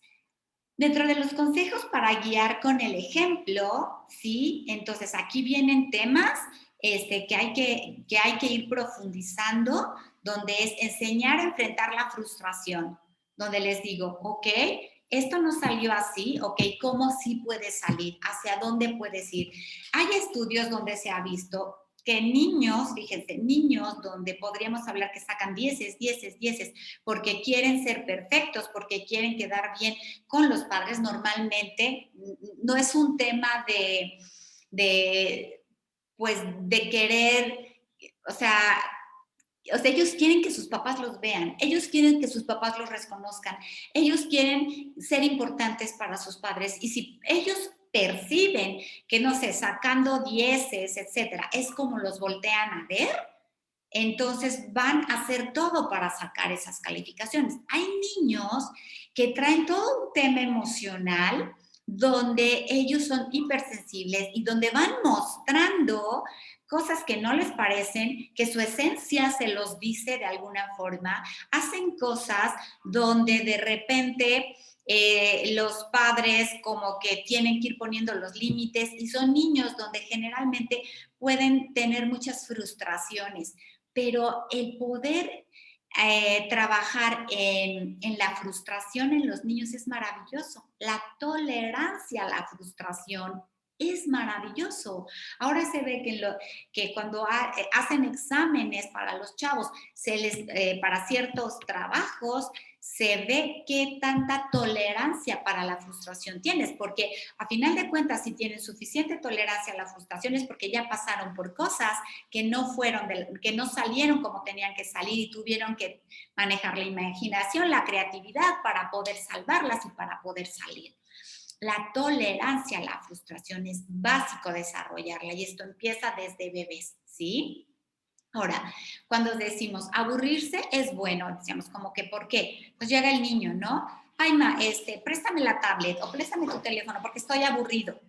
dentro de los consejos para guiar con el ejemplo, ¿sí? Entonces, aquí vienen temas que hay que ir profundizando, donde es enseñar a enfrentar la frustración, donde les digo, ok, esto no salió así, ok, ¿cómo sí puede salir? ¿Hacia dónde puedes ir? Hay estudios donde se ha visto que niños, fíjense, niños donde podríamos hablar que sacan 10, 10, 10, porque quieren ser perfectos, porque quieren quedar bien con los padres, normalmente no es un tema pues, de querer, o sea, ellos quieren que sus papás los vean, ellos quieren que sus papás los reconozcan, ellos quieren ser importantes para sus padres y si ellos perciben que, no sé, sacando 10, etcétera, es como los voltean a ver, entonces van a hacer todo para sacar esas calificaciones. Hay niños que traen todo un tema emocional donde ellos son hipersensibles y donde van mostrando cosas que no les parecen, que su esencia se los dice de alguna forma, hacen cosas donde de repente los padres como que tienen que ir poniendo los límites y son niños donde generalmente pueden tener muchas frustraciones, pero el poder trabajar en la frustración en los niños es maravilloso. La tolerancia a la frustración es maravilloso. Ahora se ve que cuando hacen exámenes para los chavos, para ciertos trabajos, se ve qué tanta tolerancia para la frustración tienes, porque a final de cuentas, si tienen suficiente tolerancia a la frustración es porque ya pasaron por cosas que que no salieron como tenían que salir y tuvieron que manejar la imaginación, la creatividad para poder salvarlas y para poder salir. La tolerancia a la frustración es básico desarrollarla y esto empieza desde bebés, ¿sí? Ahora, cuando decimos aburrirse es bueno, decíamos como que ¿por qué? Pues llega el niño, ¿no? Ay, préstame la tablet o préstame tu teléfono porque estoy aburrido,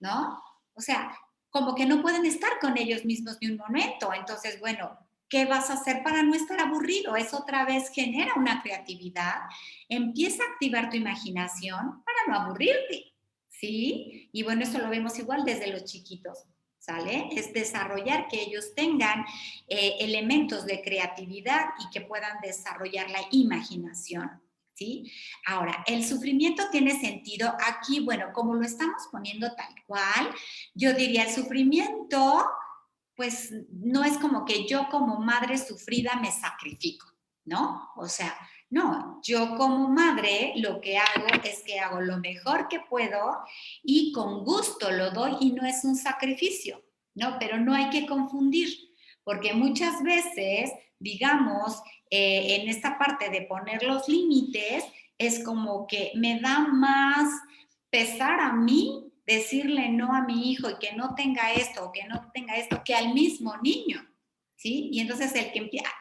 ¿no? O sea, como que no pueden estar con ellos mismos ni un momento. Entonces, bueno, ¿qué vas a hacer para no estar aburrido? Eso otra vez genera una creatividad, empieza a activar tu imaginación para no aburrirte, ¿sí? Y bueno, eso lo vemos igual desde los chiquitos, ¿sale? Es desarrollar que ellos tengan elementos de creatividad y que puedan desarrollar la imaginación, ¿sí? Ahora, el sufrimiento tiene sentido aquí, bueno, como lo estamos poniendo tal cual, yo diría el sufrimiento, pues no es como que yo como madre sufrida me sacrifico, ¿no? O sea, no, yo como madre lo que hago es que hago lo mejor que puedo y con gusto lo doy y no es un sacrificio, ¿no? Pero no hay que confundir, porque muchas veces, digamos, en esta parte de poner los límites, es como que me da más pesar a mí decirle no a mi hijo y que no tenga esto o que no tenga esto que al mismo niño, ¿sí? Y entonces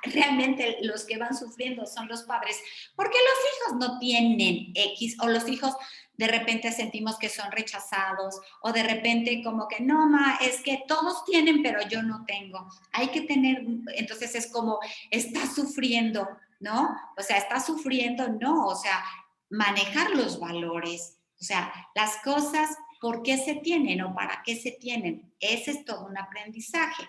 realmente los que van sufriendo son los padres, porque los hijos no tienen X o los hijos de repente sentimos que son rechazados o de repente como que no, ma, es que todos tienen pero yo no tengo. Hay que tener, entonces es como, está sufriendo, ¿no? O sea, está sufriendo, no, o sea, manejar los valores, o sea, las cosas, ¿por qué se tienen o para qué se tienen? Ese es todo un aprendizaje.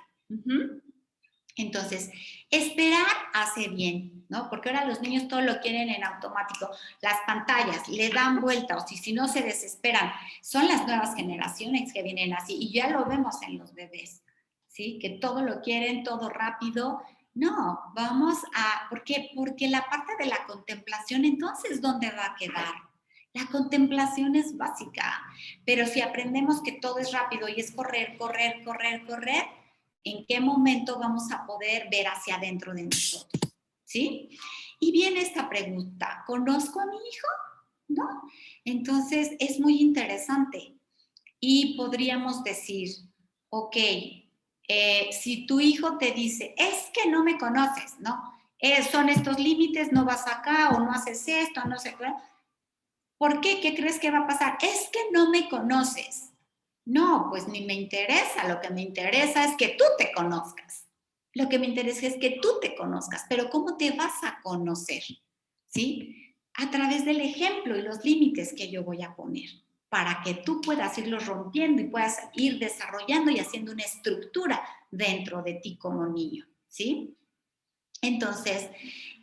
Entonces, esperar hace bien, ¿no? Porque ahora los niños todo lo quieren en automático. Las pantallas le dan vuelta o si no se desesperan. Son las nuevas generaciones que vienen así y ya lo vemos en los bebés, ¿sí? Que todo lo quieren, todo rápido. No, vamos a, ¿por qué? Porque la parte de la contemplación, entonces, ¿dónde va a quedar? La contemplación es básica, pero si aprendemos que todo es rápido y es correr, correr, correr, correr, ¿En qué momento vamos a poder ver hacia adentro de nosotros? ¿Sí? Y viene esta pregunta, ¿conozco a mi hijo? ¿No? Entonces, es muy interesante. Y podríamos decir, ok, si tu hijo te dice, es que no me conoces, ¿no? Son estos límites, no vas acá o no haces esto, no sé qué. ¿Por qué? ¿Qué crees que va a pasar? Es que no me conoces. No, pues ni me interesa. Lo que me interesa es que tú te conozcas. Lo que me interesa es que tú te conozcas. Pero ¿cómo te vas a conocer? ¿Sí? A través del ejemplo y los límites que yo voy a poner para que tú puedas irlos rompiendo y puedas ir desarrollando y haciendo una estructura dentro de ti como niño. ¿Sí? Entonces,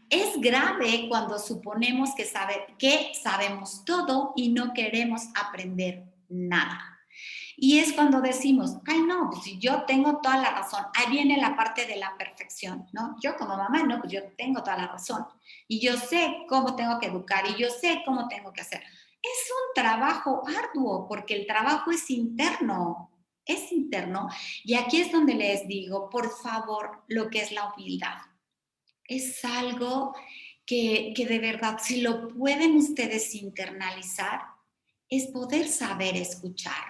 es grave cuando suponemos que sabemos todo y no queremos aprender nada. Y es cuando decimos, ay no, pues si yo tengo toda la razón, ahí viene la parte de la perfección, ¿no? Yo como mamá, no, pues yo tengo toda la razón. Y yo sé cómo tengo que educar y yo sé cómo tengo que hacer. Es un trabajo arduo porque el trabajo es interno. Y aquí es donde les digo, por favor, lo que es la humildad. Es algo que de verdad, si lo pueden ustedes internalizar, es poder saber escuchar,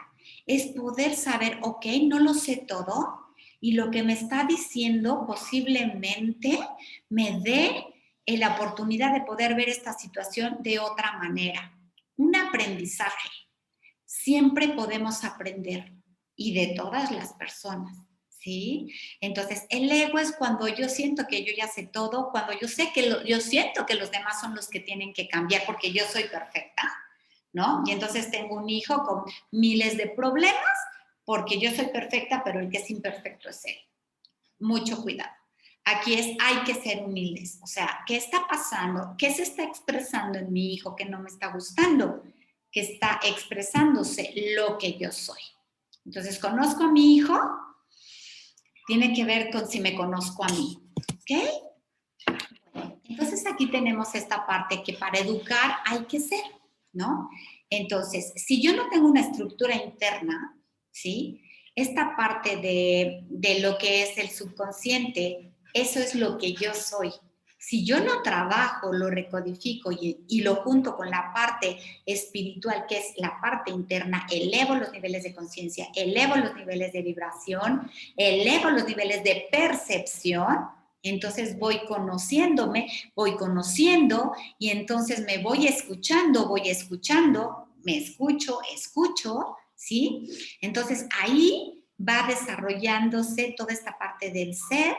es poder saber, ok, no lo sé todo y lo que me está diciendo posiblemente me dé la oportunidad de poder ver esta situación de otra manera. Un aprendizaje. Siempre podemos aprender y de todas las personas. ¿Sí? Entonces, el ego es cuando yo siento que yo ya sé todo, cuando yo yo siento que los demás son los que tienen que cambiar porque yo soy perfecta, ¿no? Y entonces tengo un hijo con miles de problemas porque yo soy perfecta, pero el que es imperfecto es él. Mucho cuidado. Aquí hay que ser humildes. O sea, ¿qué está pasando? ¿Qué se está expresando en mi hijo que no me está gustando? Que está expresándose lo que yo soy. Entonces, conozco a mi hijo, tiene que ver con si me conozco a mí. ¿Ok? Entonces aquí tenemos esta parte que para educar hay que ser, ¿no? Entonces, si yo no tengo una estructura interna, ¿sí? Esta parte de lo que es el subconsciente, eso es lo que yo soy. Si yo no trabajo, lo recodifico y lo junto con la parte espiritual, que es la parte interna, elevo los niveles de conciencia, elevo los niveles de vibración, elevo los niveles de percepción, entonces voy conociéndome, voy conociendo y entonces me voy escuchando, me escucho, ¿sí? Entonces ahí va desarrollándose toda esta parte del ser,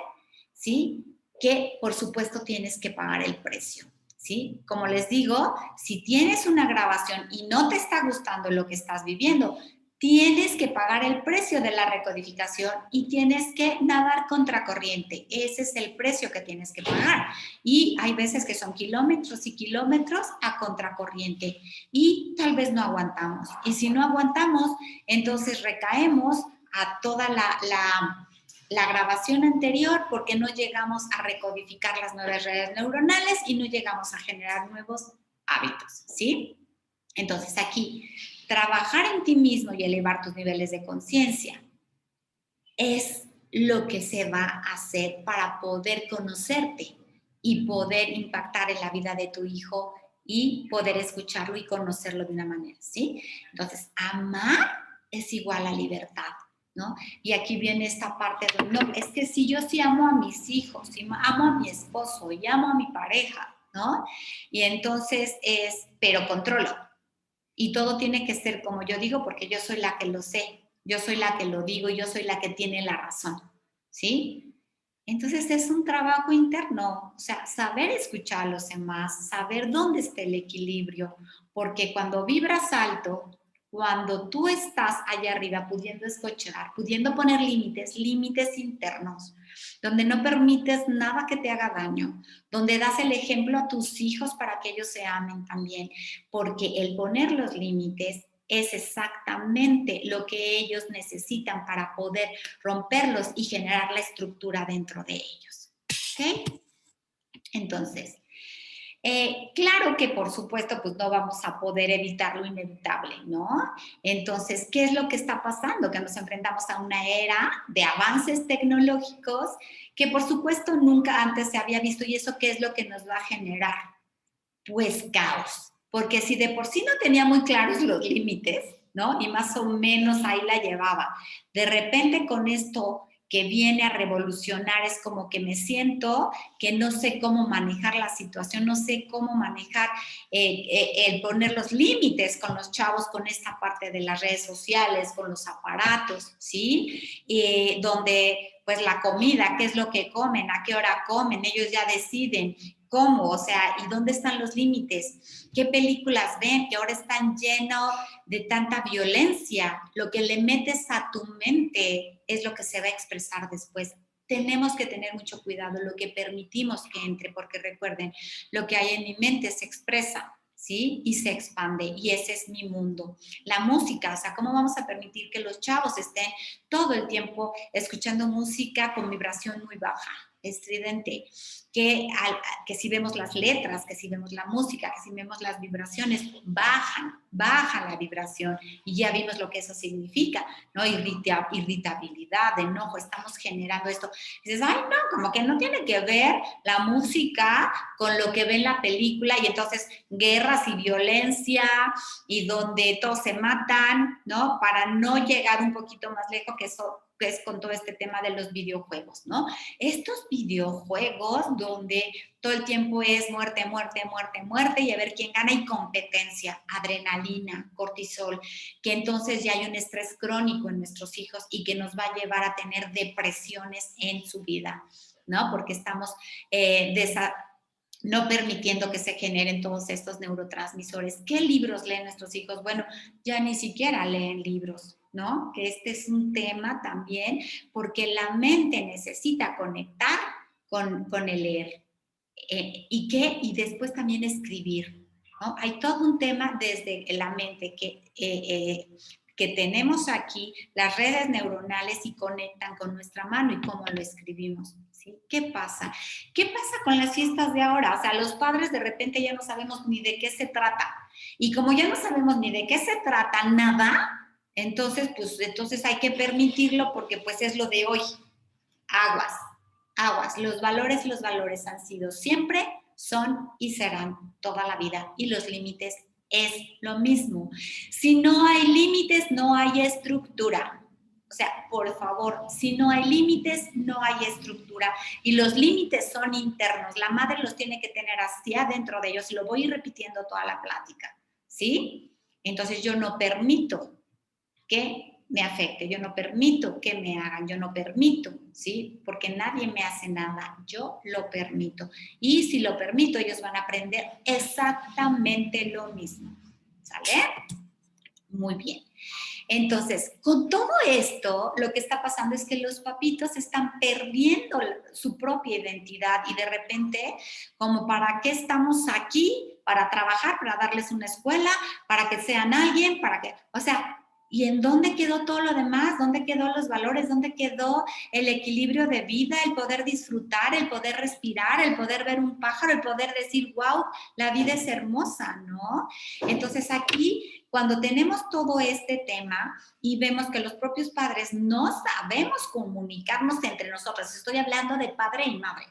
¿sí? Que por supuesto tienes que pagar el precio, ¿sí? Como les digo, si tienes una grabación y no te está gustando lo que estás viviendo, tienes que pagar el precio de la recodificación y tienes que nadar contracorriente. Ese es el precio que tienes que pagar. Y hay veces que son kilómetros y kilómetros a contracorriente y tal vez no aguantamos. Y si no aguantamos, entonces recaemos a toda la grabación anterior porque no llegamos a recodificar las nuevas redes neuronales y no llegamos a generar nuevos hábitos, ¿sí? Entonces aquí, trabajar en ti mismo y elevar tus niveles de conciencia es lo que se va a hacer para poder conocerte y poder impactar en la vida de tu hijo y poder escucharlo y conocerlo de una manera, ¿sí? Entonces, amar es igual a libertad, ¿no? Y aquí viene esta parte de, no, es que si yo sí amo a mis hijos, si amo a mi esposo y amo a mi pareja, ¿no? Y entonces pero controlo. Y todo tiene que ser como yo digo porque yo soy la que lo sé, yo soy la que lo digo, yo soy la que tiene la razón, ¿sí? Entonces es un trabajo interno, o sea, saber escuchar a los demás, saber dónde está el equilibrio, porque cuando vibras alto, cuando tú estás allá arriba pudiendo escuchar, pudiendo poner límites internos, donde no permites nada que te haga daño, donde das el ejemplo a tus hijos para que ellos se amen también, porque el poner los límites es exactamente lo que ellos necesitan para poder romperlos y generar la estructura dentro de ellos. ¿Ok? Entonces, Claro que por supuesto pues no vamos a poder evitar lo inevitable, ¿no? Entonces, ¿qué es lo que está pasando? Que nos enfrentamos a una era de avances tecnológicos que por supuesto nunca antes se había visto, y eso ¿qué es lo que nos va a generar? Pues caos, porque si de por sí no tenía muy claros los límites, ¿no? Y más o menos ahí la llevaba. De repente con esto que viene a revolucionar es como que me siento que no sé cómo manejar la situación, no sé cómo manejar el poner los límites con los chavos, con esta parte de las redes sociales, con los aparatos, ¿sí? Donde pues la comida, qué es lo que comen, a qué hora comen, ellos ya deciden cómo, o sea, y dónde están los límites, qué películas ven, que ahora están llenos de tanta violencia, lo que le metes a tu mente es lo que se va a expresar después. Tenemos que tener mucho cuidado lo que permitimos que entre, porque recuerden, lo que hay en mi mente se expresa, ¿sí? Y se expande, y ese es mi mundo. La música, o sea, ¿cómo vamos a permitir que los chavos estén todo el tiempo escuchando música con vibración muy baja, estridente? Que si vemos las letras, que si vemos la música, que si vemos las vibraciones, baja la vibración, y ya vimos lo que eso significa, ¿no? Irritabilidad, enojo, estamos generando esto. Y dices, ay, no, como que no tiene que ver la música con lo que ve en la película, y entonces guerras y violencia, y donde todos se matan, ¿no? Para no llegar un poquito más lejos, que eso que es con todo este tema de los videojuegos, ¿no? Estos videojuegos donde todo el tiempo es muerte, muerte, muerte, muerte, y a ver quién gana, y competencia, adrenalina, cortisol, que entonces ya hay un estrés crónico en nuestros hijos y que nos va a llevar a tener depresiones en su vida, ¿no? Porque estamos no permitiendo que se generen todos estos neurotransmisores. ¿Qué libros leen nuestros hijos? Bueno, ya ni siquiera leen libros, ¿no? Que este es un tema también, porque la mente necesita conectar con el leer. Y después también escribir, ¿no? Hay todo un tema desde la mente que tenemos aquí, las redes neuronales, y conectan con nuestra mano y cómo lo escribimos, ¿sí? ¿Qué pasa? ¿Qué pasa con las fiestas de ahora? O sea, los padres de repente ya no sabemos ni de qué se trata. Y como ya no sabemos ni de qué se trata nada, entonces, pues, entonces hay que permitirlo, porque pues es lo de hoy. Aguas, aguas. Los valores han sido siempre, son y serán toda la vida. Y los límites es lo mismo. Si no hay límites, no hay estructura. O sea, por favor, si no hay límites, no hay estructura. Y los límites son internos. La madre los tiene que tener hacia adentro de ellos. Y lo voy a ir repitiendo toda la plática, ¿sí? Entonces yo no permito que me afecte, yo no permito que me hagan, yo no permito, ¿sí? Porque nadie me hace nada, yo lo permito. Y si lo permito, ellos van a aprender exactamente lo mismo, ¿sale? Muy bien. Entonces, con todo esto, lo que está pasando es que los papitos están perdiendo su propia identidad, y de repente, como para qué estamos aquí, para trabajar, para darles una escuela, para que sean alguien, para que, o sea, ¿y en dónde quedó todo lo demás? ¿Dónde quedó los valores? ¿Dónde quedó el equilibrio de vida, el poder disfrutar, el poder respirar, el poder ver un pájaro, el poder decir, wow, la vida es hermosa, ¿no? Entonces aquí, cuando tenemos todo este tema y vemos que los propios padres no sabemos comunicarnos entre nosotros, estoy hablando de padre y madre,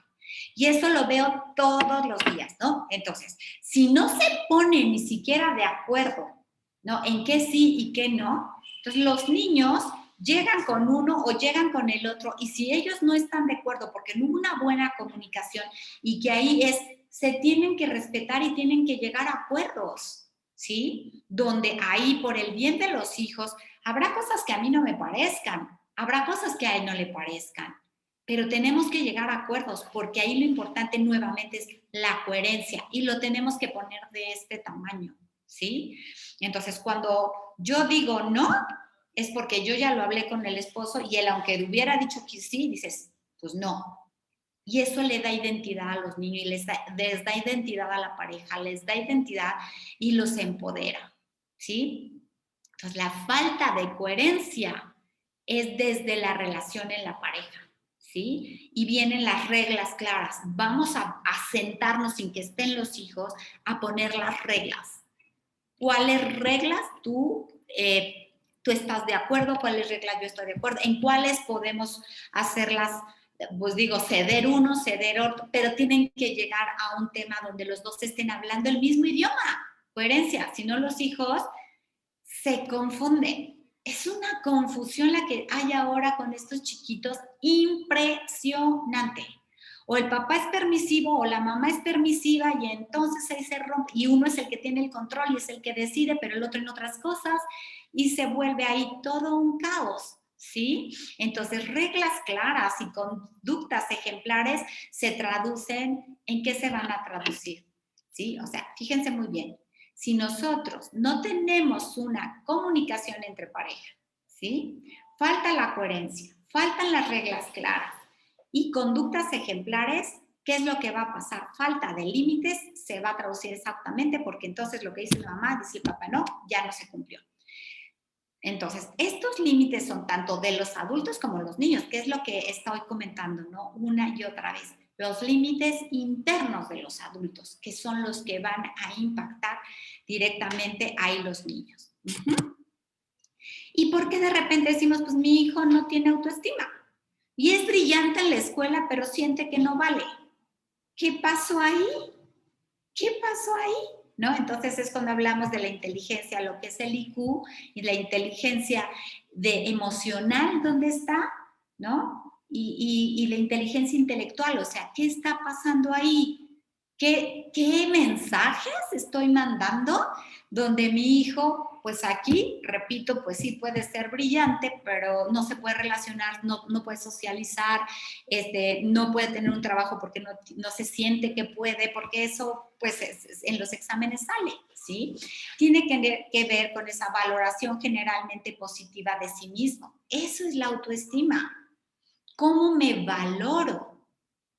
y eso lo veo todos los días, ¿no? Entonces, si no se ponen ni siquiera de acuerdo, ¿no? En qué sí y qué no, entonces los niños llegan con uno o llegan con el otro, y si ellos no están de acuerdo porque no hubo una buena comunicación, y que ahí se tienen que respetar y tienen que llegar a acuerdos, ¿sí? Donde ahí, por el bien de los hijos, habrá cosas que a mí no me parezcan, habrá cosas que a él no le parezcan, pero tenemos que llegar a acuerdos, porque ahí lo importante nuevamente es la coherencia, y lo tenemos que poner de este tamaño, ¿sí? Entonces, cuando yo digo no, es porque yo ya lo hablé con el esposo, y él, aunque hubiera dicho que sí, dices, pues no. Y eso le da identidad a los niños, y les da identidad a la pareja, les da identidad y los empodera, ¿sí? Entonces, la falta de coherencia es desde la relación en la pareja, ¿sí? Y vienen las reglas claras. Vamos a sentarnos sin que estén los hijos a poner las reglas. ¿Cuáles reglas tú estás de acuerdo? ¿Cuáles reglas yo estoy de acuerdo? ¿En cuáles podemos hacerlas? Pues digo, ceder uno, ceder otro, pero tienen que llegar a un tema donde los dos estén hablando el mismo idioma. Coherencia, si no los hijos se confunden. Es una confusión la que hay ahora con estos chiquitos impresionante. O el papá es permisivo o la mamá es permisiva y entonces ahí se rompe y uno es el que tiene el control y es el que decide, pero el otro en otras cosas y se vuelve ahí todo un caos, ¿sí? Entonces reglas claras y conductas ejemplares se traducen ¿en qué se van a traducir? ¿Sí? O sea, fíjense muy bien. Si nosotros no tenemos una comunicación entre pareja, ¿sí? Falta la coherencia, faltan las reglas claras y conductas ejemplares, ¿qué es lo que va a pasar? Falta de límites se va a traducir exactamente porque entonces lo que dice la mamá, dice el papá, no, ya no se cumplió. Entonces, estos límites son tanto de los adultos como de los niños, que es lo que estoy comentando, ¿no? Una y otra vez. Los límites internos de los adultos, que son los que van a impactar directamente ahí los niños. ¿Y por qué de repente decimos, pues mi hijo no tiene autoestima? Y es brillante en la escuela, pero siente que no vale. ¿Qué pasó ahí? ¿Qué pasó ahí? ¿No? Entonces es cuando hablamos de la inteligencia, lo que es el IQ y la inteligencia emocional, ¿dónde está? ¿No? Y la inteligencia intelectual, o sea, ¿qué está pasando ahí? ¿Qué mensajes estoy mandando donde mi hijo, pues aquí, repito, pues sí puede ser brillante, pero no se puede relacionar, no puede socializar, no puede tener un trabajo porque no se siente que puede, porque eso, pues en los exámenes sale, ¿sí? Tiene que ver con esa valoración generalmente positiva de sí mismo. Eso es la autoestima. ¿Cómo me valoro?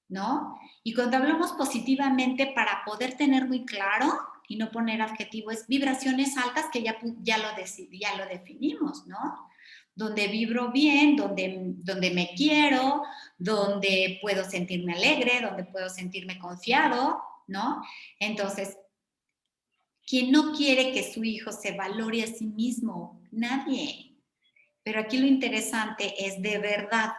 ¿No? Y cuando hablamos positivamente, para poder tener muy claro y no poner adjetivo, es vibraciones altas que ya lo definimos, ¿no? Donde vibro bien, donde me quiero, donde puedo sentirme alegre, donde puedo sentirme confiado, ¿no? Entonces, ¿quién no quiere que su hijo se valore a sí mismo? Nadie. Pero aquí lo interesante es de verdad,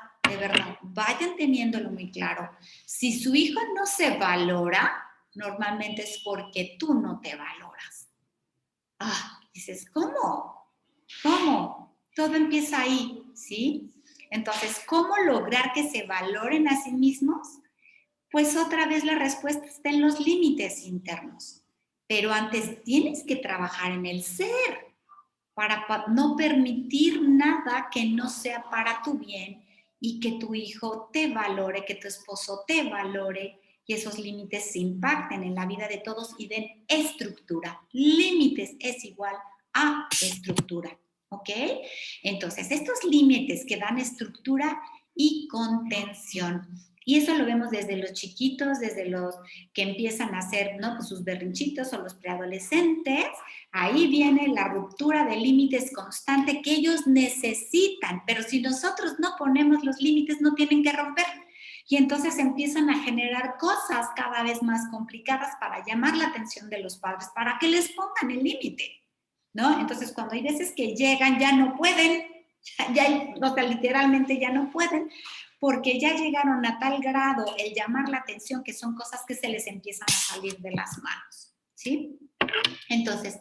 vayan teniéndolo muy claro. Si su hijo no se valora, normalmente es porque tú no te valoras. Dices, ¿cómo? ¿Cómo? Todo empieza ahí, ¿sí? Entonces, ¿cómo lograr que se valoren a sí mismos? Pues otra vez la respuesta está en los límites internos. Pero antes tienes que trabajar en el ser para no permitir nada que no sea para tu bien y que tu hijo te valore, que tu esposo te valore y esos límites se impacten en la vida de todos y den estructura. Límites es igual a estructura, ¿ok? Entonces, estos límites que dan estructura y contención. Y eso lo vemos desde los chiquitos, desde los que empiezan a hacer, ¿no? Pues sus berrinchitos o los preadolescentes. Ahí viene la ruptura de límites constante que ellos necesitan, pero si nosotros no ponemos los límites, no tienen que romper. Y entonces empiezan a generar cosas cada vez más complicadas para llamar la atención de los padres, para que les pongan el límite, ¿no? Entonces, cuando hay veces que llegan, ya no pueden, o sea, literalmente ya no pueden, porque ya llegaron a tal grado el llamar la atención que son cosas que se les empiezan a salir de las manos, ¿sí? Entonces,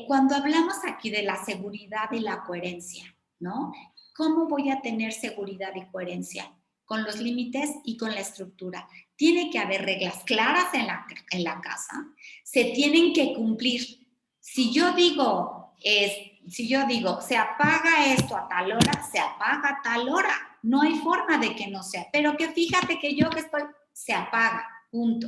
cuando hablamos aquí de la seguridad y la coherencia, ¿no? ¿Cómo voy a tener seguridad y coherencia? Con los límites y con la estructura. Tiene que haber reglas claras en la casa, se tienen que cumplir. Si yo digo, se apaga esto a tal hora, se apaga a tal hora. No hay forma de que no sea. Pero que fíjate que se apaga. Punto.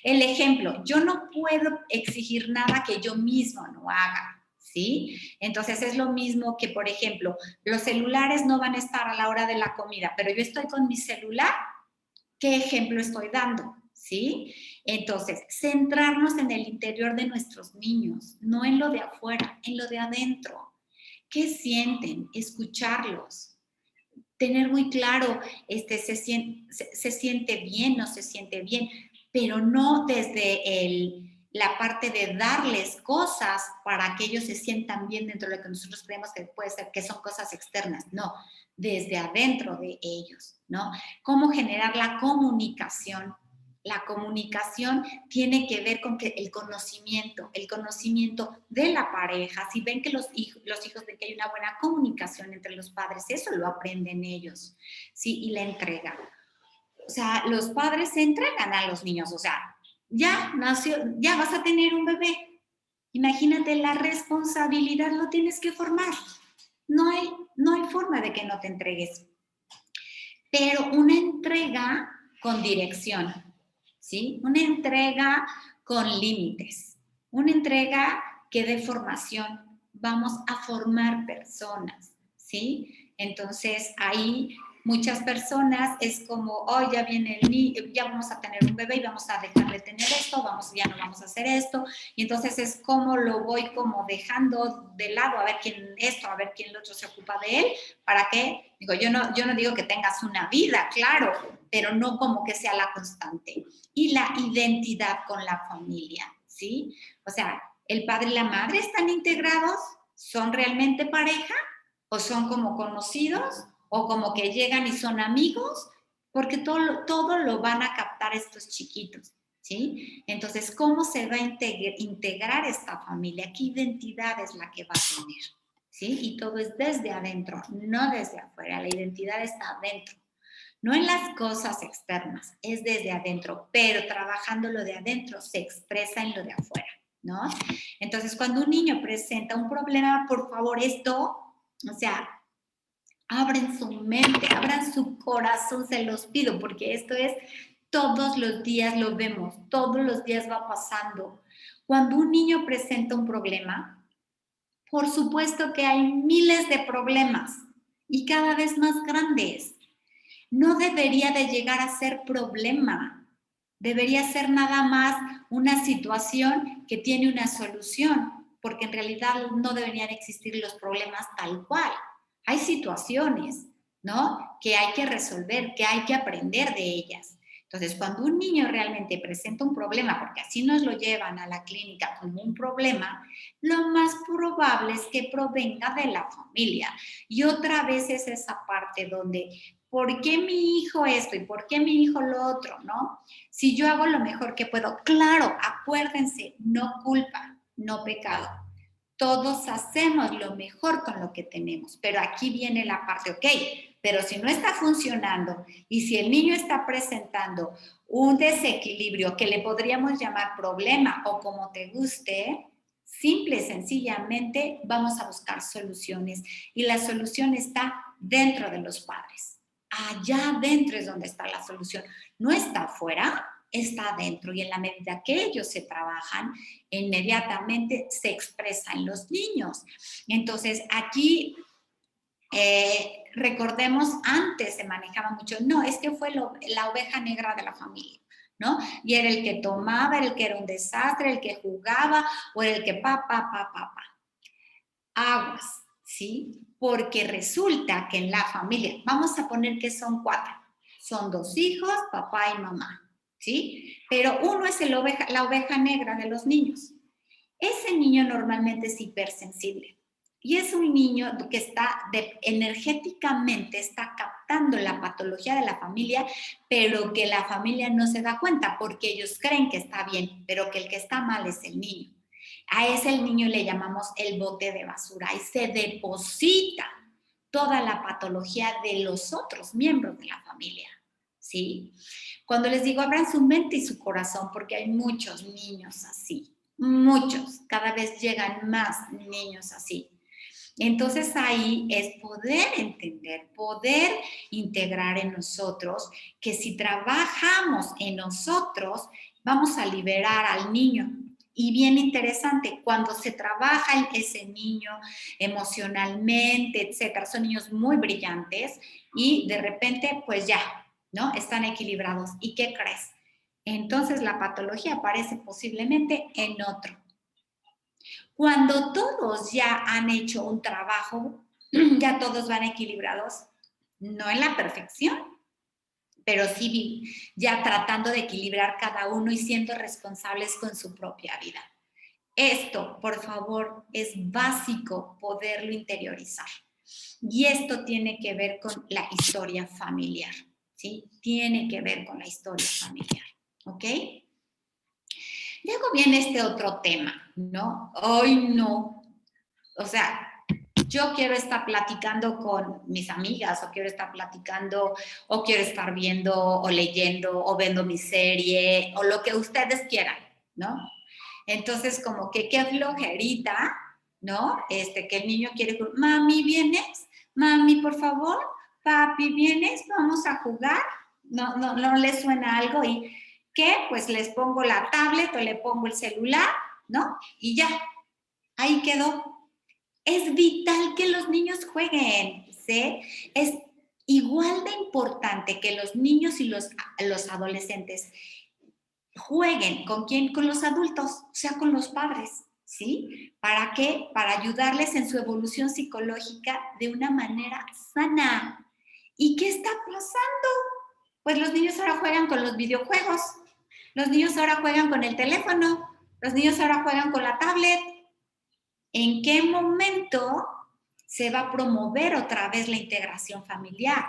El ejemplo, yo no puedo exigir nada que yo mismo no haga, ¿sí? Entonces es lo mismo que, por ejemplo, los celulares no van a estar a la hora de la comida, pero yo estoy con mi celular, ¿qué ejemplo estoy dando? ¿Sí? Entonces, centrarnos en el interior de nuestros niños, no en lo de afuera, en lo de adentro. ¿Qué sienten? Escucharlos. tener muy claro, se siente bien, no se siente bien, pero no desde la parte de darles cosas para que ellos se sientan bien dentro de lo que nosotros creemos que puede ser, que son cosas externas, no, desde adentro de ellos, ¿no? Cómo generar la comunicación. La comunicación tiene que ver con que el conocimiento de la pareja, si ven que los hijos ven que hay una buena comunicación entre los padres, eso lo aprenden ellos, ¿sí? Y la entrega. O sea, los padres se entregan a los niños, o sea, ya nació, ya vas a tener un bebé. Imagínate, la responsabilidad lo tienes que formar. No hay forma de que no te entregues. Pero una entrega con dirección, ¿sí? Una entrega con límites, una entrega que dé formación. Vamos a formar personas, ¿sí? Entonces, ahí muchas personas es como, oh, ya viene el niño, ya vamos a tener un bebé y vamos a dejarle tener esto, ya no vamos a hacer esto. Y entonces es como lo voy como dejando de lado, a ver quién esto, a ver quién el otro se ocupa de él, para que, digo, yo no digo que tengas una vida, claro, pero no como que sea la constante. Y la identidad con la familia, ¿sí? O sea, el padre y la madre están integrados, son realmente pareja o son como conocidos o como que llegan y son amigos, porque todo lo van a captar estos chiquitos, ¿sí? Entonces, ¿cómo se va a integrar esta familia? ¿Qué identidad es la que va a tener? ¿Sí? Y todo es desde adentro, no desde afuera. La identidad está adentro, no en las cosas externas, es desde adentro, pero trabajando lo de adentro se expresa en lo de afuera, ¿no? Entonces, cuando un niño presenta un problema, por favor, o sea, abren su mente, abran su corazón, se los pido, porque esto es, todos los días lo vemos, todos los días va pasando. Cuando un niño presenta un problema, por supuesto que hay miles de problemas y cada vez más grandes. No debería de llegar a ser problema, debería ser nada más una situación que tiene una solución, porque en realidad no deberían existir los problemas tal cual. Hay situaciones, ¿no? Que hay que resolver, que hay que aprender de ellas. Entonces, cuando un niño realmente presenta un problema, porque así nos lo llevan a la clínica como un problema, lo más probable es que provenga de la familia. Y otra vez es esa parte donde, ¿por qué mi hijo esto y por qué mi hijo lo otro, no? Si yo hago lo mejor que puedo, claro, acuérdense, no culpa, no pecado. Todos hacemos lo mejor con lo que tenemos, pero aquí viene la parte, ok, pero si no está funcionando y si el niño está presentando un desequilibrio que le podríamos llamar problema o como te guste, simple y sencillamente vamos a buscar soluciones y la solución está dentro de los padres. Allá adentro es donde está la solución, no está afuera, está adentro y en la medida que ellos se trabajan, inmediatamente se expresa en los niños. Entonces, aquí recordemos, antes se manejaba mucho, no, es que fue la oveja negra de la familia, ¿no? Y era el que tomaba, el que era un desastre, el que jugaba, o el que aguas, ¿sí? Porque resulta que en la familia, vamos a poner que son 4, son 2 hijos, papá y mamá, ¿sí? Pero uno es la oveja negra de los niños. Ese niño normalmente es hipersensible y es un niño que energéticamente está captando la patología de la familia, pero que la familia no se da cuenta porque ellos creen que está bien, pero que el que está mal es el niño. A ese el niño le llamamos el bote de basura y se deposita toda la patología de los otros miembros de la familia, ¿sí? Cuando les digo abran su mente y su corazón, porque hay muchos niños así, muchos, cada vez llegan más niños así. Entonces ahí es poder entender, poder integrar en nosotros que si trabajamos en nosotros, vamos a liberar al niño. Y bien interesante, cuando se trabaja en ese niño emocionalmente, etcétera, son niños muy brillantes y de repente, pues ya, ¿no? Están equilibrados. ¿Y qué crees? Entonces la patología aparece posiblemente en otro. Cuando todos ya han hecho un trabajo, ya todos van equilibrados, no en la perfección, pero sí ya tratando de equilibrar cada uno y siendo responsables con su propia vida. Esto, por favor, es básico poderlo interiorizar. Y esto tiene que ver con la historia familiar, ¿sí? Tiene que ver con la historia familiar, ¿ok? Luego viene este otro tema, ¿no? Hoy no, o sea, yo quiero estar platicando con mis amigas o quiero estar platicando o quiero estar viendo o leyendo o viendo mi serie o lo que ustedes quieran, ¿no? Entonces, como que qué flojerita, ¿no? Que el niño quiere, mami, ¿vienes? Mami, por favor, papi, ¿vienes? Vamos a jugar. No les suena algo y ¿qué? Pues les pongo la tablet o le pongo el celular, ¿no? Y ya, ahí quedó. Es vital que los niños jueguen, ¿sí? Es igual de importante que los niños y los adolescentes jueguen. ¿Con quién? Con los adultos, o sea, con los padres, ¿sí? ¿Para qué? Para ayudarles en su evolución psicológica de una manera sana. ¿Y qué está pasando? Pues los niños ahora juegan con los videojuegos, los niños ahora juegan con el teléfono, los niños ahora juegan con la tablet. ¿En qué momento se va a promover otra vez la integración familiar?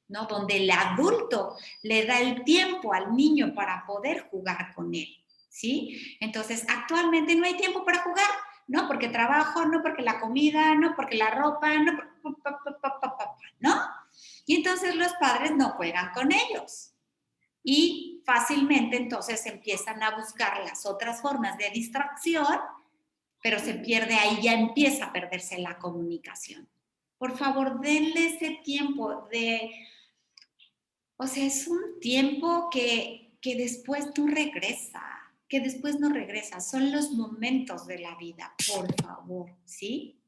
¿No? Donde el adulto le da el tiempo al niño para poder jugar con él, ¿sí? Entonces, actualmente no hay tiempo para jugar, no porque trabajo, no porque la comida, no porque la ropa, no, ¿no? Y entonces los padres no juegan con ellos. Y fácilmente entonces empiezan a buscar las otras formas de distracción, pero se pierde ahí, ya empieza a perderse la comunicación. Por favor, denle ese tiempo o sea, es un tiempo que después no regresa, son los momentos de la vida, por favor, ¿sí?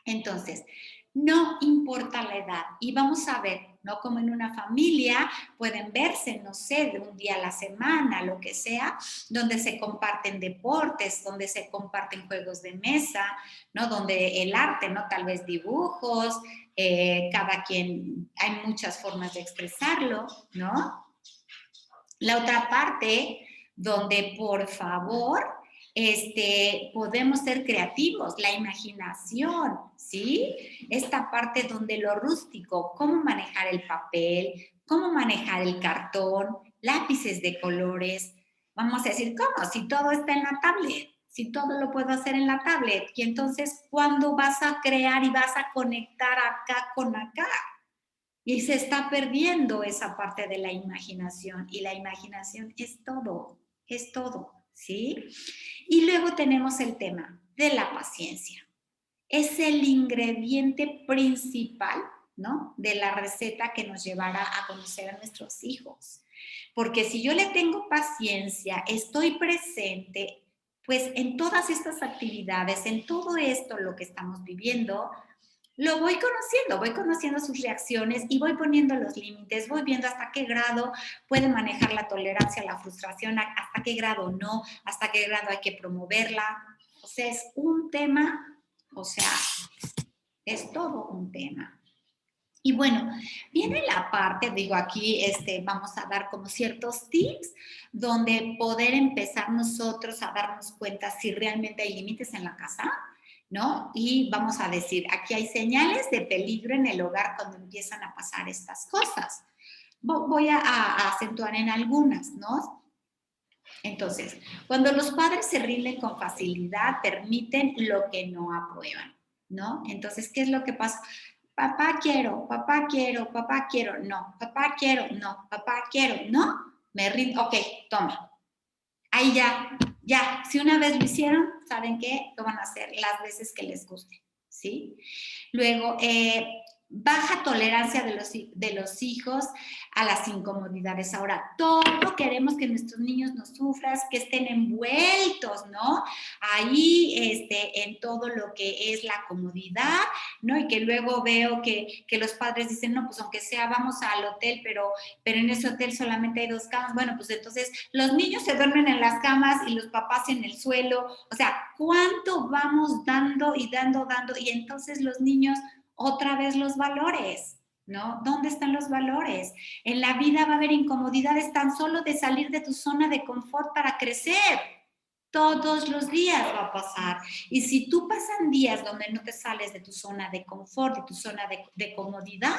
Entonces, no importa la edad y vamos a ver, ¿no? Como en una familia pueden verse, no sé, de un día a la semana, lo que sea, donde se comparten deportes, donde se comparten juegos de mesa, ¿no? Donde el arte, ¿no? Tal vez dibujos, cada quien, hay muchas formas de expresarlo, ¿no? La otra parte donde, por favor, podemos ser creativos, la imaginación, ¿sí? Esta parte donde lo rústico, cómo manejar el papel, cómo manejar el cartón, lápices de colores. Vamos a decir, ¿cómo? Si todo está en la tablet, si todo lo puedo hacer en la tablet. Y entonces, ¿cuándo vas a crear y vas a conectar acá con acá? Y se está perdiendo esa parte de la imaginación. Y la imaginación es todo, ¿sí? Y luego tenemos el tema de la paciencia. Es el ingrediente principal, ¿no? De la receta que nos llevará a conocer a nuestros hijos. Porque si yo le tengo paciencia, estoy presente, pues en todas estas actividades, en todo esto lo que estamos viviendo, lo voy conociendo sus reacciones y voy poniendo los límites, voy viendo hasta qué grado puede manejar la tolerancia a la frustración, hasta qué grado no, hasta qué grado hay que promoverla. O sea, es un tema, o sea, es todo un tema. Y bueno, viene la parte, digo aquí, vamos a dar como ciertos tips donde poder empezar nosotros a darnos cuenta si realmente hay límites en la casa, ¿no? Y vamos a decir, aquí hay señales de peligro en el hogar cuando empiezan a pasar estas cosas. Voy a acentuar en algunas, ¿no? Entonces, cuando los padres se rinden con facilidad, permiten lo que no aprueban, ¿no? Entonces, ¿qué es lo que pasa? Papá quiero, papá quiero, papá quiero, no, papá quiero, no, papá quiero, no, me rindo, ok, toma. Ahí ya, si una vez lo hicieron, ¿saben qué? Lo van a hacer las veces que les guste, ¿sí? Luego, baja tolerancia de los hijos a las incomodidades. Ahora, todo queremos que nuestros niños no sufran, que estén envueltos, ¿no? Ahí, en todo lo que es la comodidad, ¿no? Y que luego veo que los padres dicen, no, pues aunque sea, vamos al hotel, pero en ese hotel solamente hay 2 camas. Bueno, pues entonces los niños se duermen en las camas y los papás en el suelo. O sea, ¿cuánto vamos dando y dando? Y entonces los niños otra vez los valores, ¿no? ¿Dónde están los valores? En la vida va a haber incomodidades tan solo de salir de tu zona de confort para crecer. Todos los días va a pasar. Y si tú pasan días donde no te sales de tu zona de confort, de tu zona de comodidad,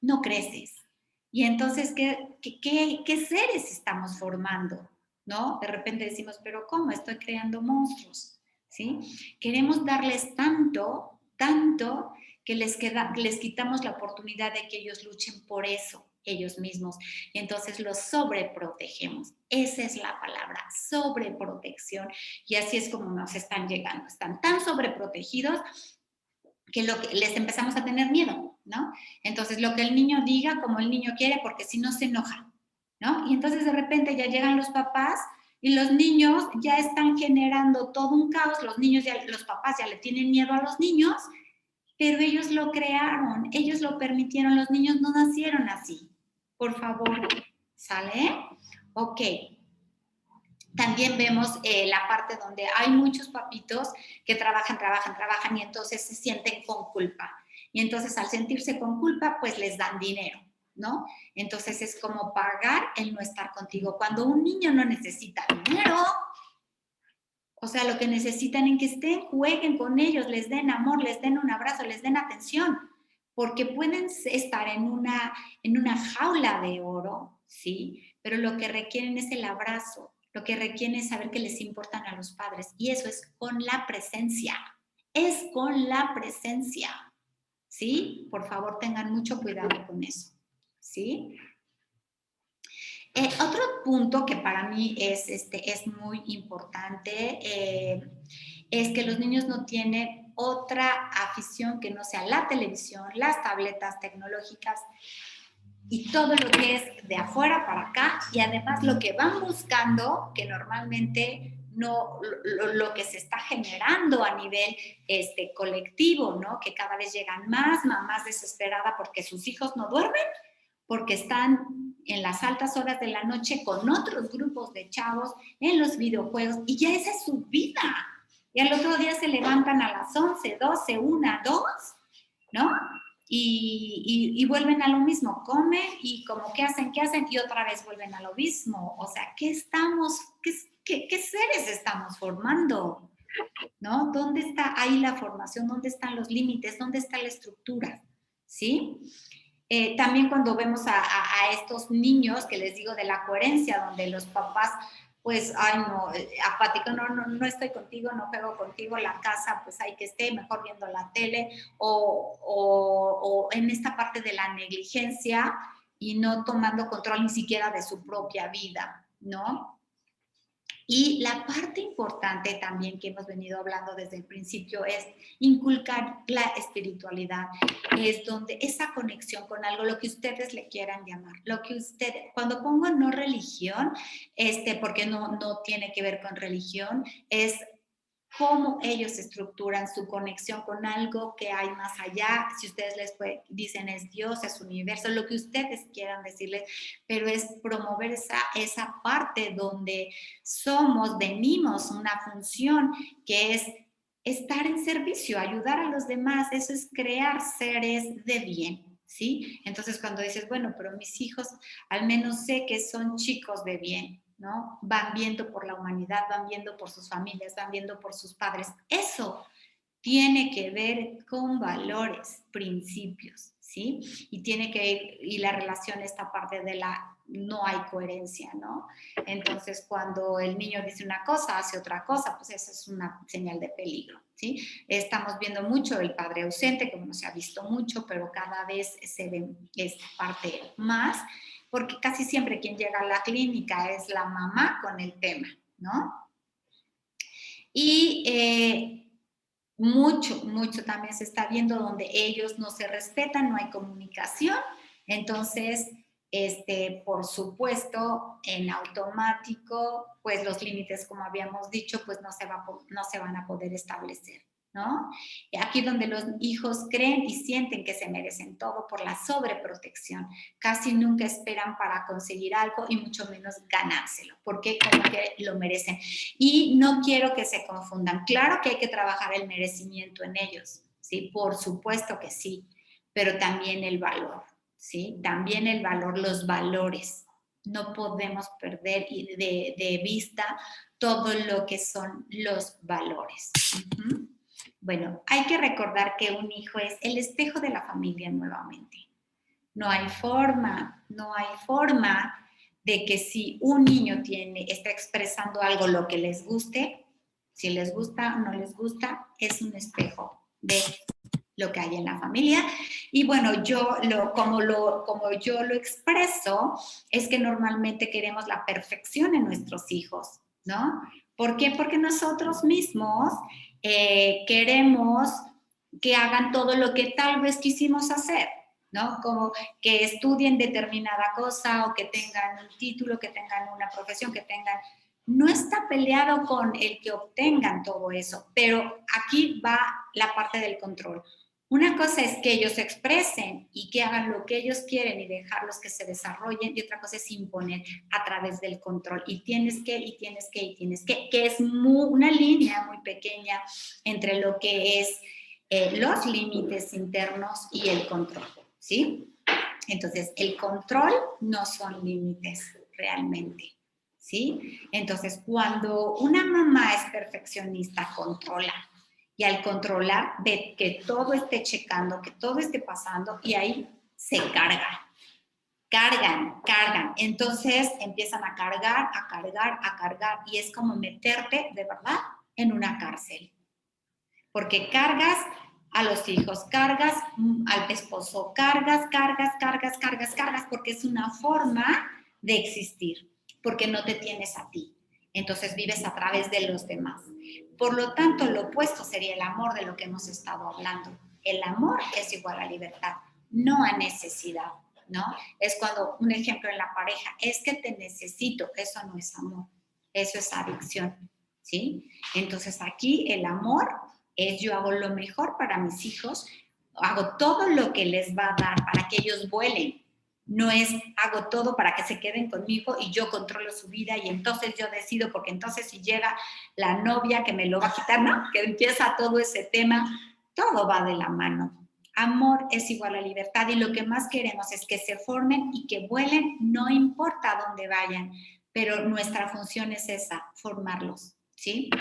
no creces. Y entonces, ¿qué seres estamos formando? ¿No? De repente decimos, pero ¿cómo? Estoy creando monstruos, ¿sí? Queremos darles tanto, tanto, que les quitamos la oportunidad de que ellos luchen por eso, ellos mismos. Y entonces los sobreprotegemos. Esa es la palabra, sobreprotección. Y así es como nos están llegando. Están tan sobreprotegidos que les empezamos a tener miedo, ¿no? Entonces, lo que el niño diga como el niño quiere, porque si no se enoja, ¿no? Y entonces de repente ya llegan los papás y los niños ya están generando todo un caos, los papás ya le tienen miedo a los niños, pero ellos lo crearon, ellos lo permitieron, los niños no nacieron así. Por favor, ¿sale? Ok. También vemos la parte donde hay muchos papitos que trabajan y entonces se sienten con culpa. Y entonces al sentirse con culpa, pues les dan dinero, ¿no? Entonces es como pagar el no estar contigo. Cuando un niño no necesita dinero, o sea, lo que necesitan es que estén, jueguen con ellos, les den amor, les den un abrazo, les den atención, porque pueden estar en una jaula de oro, ¿sí? Pero lo que requieren es el abrazo, lo que requieren es saber que les importan a los padres, y eso es con la presencia, ¿sí? Por favor, tengan mucho cuidado con eso, ¿sí? Otro punto que para mí es muy importante es que los niños no tienen otra afición que no sea la televisión, las tabletas tecnológicas y todo lo que es de afuera para acá, y además lo que van buscando, que normalmente no lo que se está generando a nivel colectivo, ¿no? Que cada vez llegan más mamás desesperadas porque sus hijos no duermen, porque están en las altas horas de la noche con otros grupos de chavos en los videojuegos, y ya esa es su vida. Y al otro día se levantan a las 11, 12, 1, 2, ¿no? Y vuelven a lo mismo, comen y como ¿qué hacen? Y otra vez vuelven a lo mismo. O sea, ¿qué seres estamos formando? ¿No? ¿Dónde está ahí la formación? ¿Dónde están los límites? ¿Dónde está la estructura? ¿Sí? También cuando vemos a estos niños que les digo de la coherencia, donde los papás, pues, ay no, apático, no estoy contigo, no pego contigo, la casa, pues hay que esté mejor viendo la tele, o en esta parte de la negligencia y no tomando control ni siquiera de su propia vida, ¿no? Y la parte importante también que hemos venido hablando desde el principio es inculcar la espiritualidad, es donde esa conexión con algo, lo que ustedes le quieran llamar, cuando pongo no religión, porque no tiene que ver con religión, es cómo ellos estructuran su conexión con algo que hay más allá. Si ustedes dicen es Dios, es universo, lo que ustedes quieran decirles, pero es promover esa parte donde venimos una función que es estar en servicio, ayudar a los demás. Eso es crear seres de bien, ¿sí? Entonces cuando dices, bueno, pero mis hijos al menos sé que son chicos de bien, ¿no? Van viendo por la humanidad, van viendo por sus familias, van viendo por sus padres. Eso tiene que ver con valores, principios, ¿sí? Y tiene que ir, y la relación, esta parte de no hay coherencia, ¿no? Entonces, cuando el niño dice una cosa, hace otra cosa, pues esa es una señal de peligro, ¿sí? Estamos viendo mucho el padre ausente, como no se ha visto mucho, pero cada vez se ve esta parte más, porque casi siempre quien llega a la clínica es la mamá con el tema, ¿no? Y mucho también se está viendo donde ellos no se respetan, no hay comunicación. Entonces, por supuesto, en automático, pues los límites, como habíamos dicho, pues no se van a poder establecer, ¿no? Y aquí donde los hijos creen y sienten que se merecen todo por la sobreprotección, casi nunca esperan para conseguir algo y mucho menos ganárselo, porque como que lo merecen. Y no quiero que se confundan. Claro que hay que trabajar el merecimiento en ellos, ¿sí? Por supuesto que sí, pero también el valor, ¿sí? También el valor, los valores. No podemos perder de vista todo lo que son los valores. Bueno, hay que recordar que un hijo es el espejo de la familia nuevamente. No hay forma de que si un niño está expresando algo lo que les guste, si les gusta o no les gusta, es un espejo de lo que hay en la familia. Y bueno, como yo lo expreso, es que normalmente queremos la perfección en nuestros hijos, ¿no? ¿Por qué? Porque nosotros mismos queremos que hagan todo lo que tal vez quisimos hacer, ¿no? Como que estudien determinada cosa o que tengan un título, que tengan una profesión, que tengan... No está peleado con el que obtengan todo eso, pero aquí va la parte del control. Una cosa es que ellos se expresen y que hagan lo que ellos quieren y dejarlos que se desarrollen, y otra cosa es imponer a través del control. Y tienes que, que es una línea muy pequeña entre lo que es los límites internos y el control, ¿sí? Entonces, el control no son límites realmente, ¿sí? Entonces, cuando una mamá es perfeccionista, controla. Y al controlar, ve que todo esté checando, que todo esté pasando, y ahí se cargan. Entonces empiezan a cargar, y es como meterte de verdad en una cárcel. Porque cargas a los hijos, cargas al esposo, cargas, porque es una forma de existir, porque no te tienes a ti. Entonces vives a través de los demás. Por lo tanto, lo opuesto sería el amor, de lo que hemos estado hablando. El amor es igual a libertad, no a necesidad, ¿no? Es cuando, un ejemplo en la pareja, es que te necesito, eso no es amor, eso es adicción, ¿sí? Entonces aquí el amor es yo hago lo mejor para mis hijos, hago todo lo que les va a dar para que ellos vuelen. No es hago todo para que se queden conmigo y yo controlo su vida y entonces yo decido, porque entonces si llega la novia que me lo va a quitar, ¿no? Que empieza todo ese tema, todo va de la mano. Amor es igual a libertad y lo que más queremos es que se formen y que vuelen, no importa a dónde vayan, pero nuestra función es esa, formarlos, ¿sí?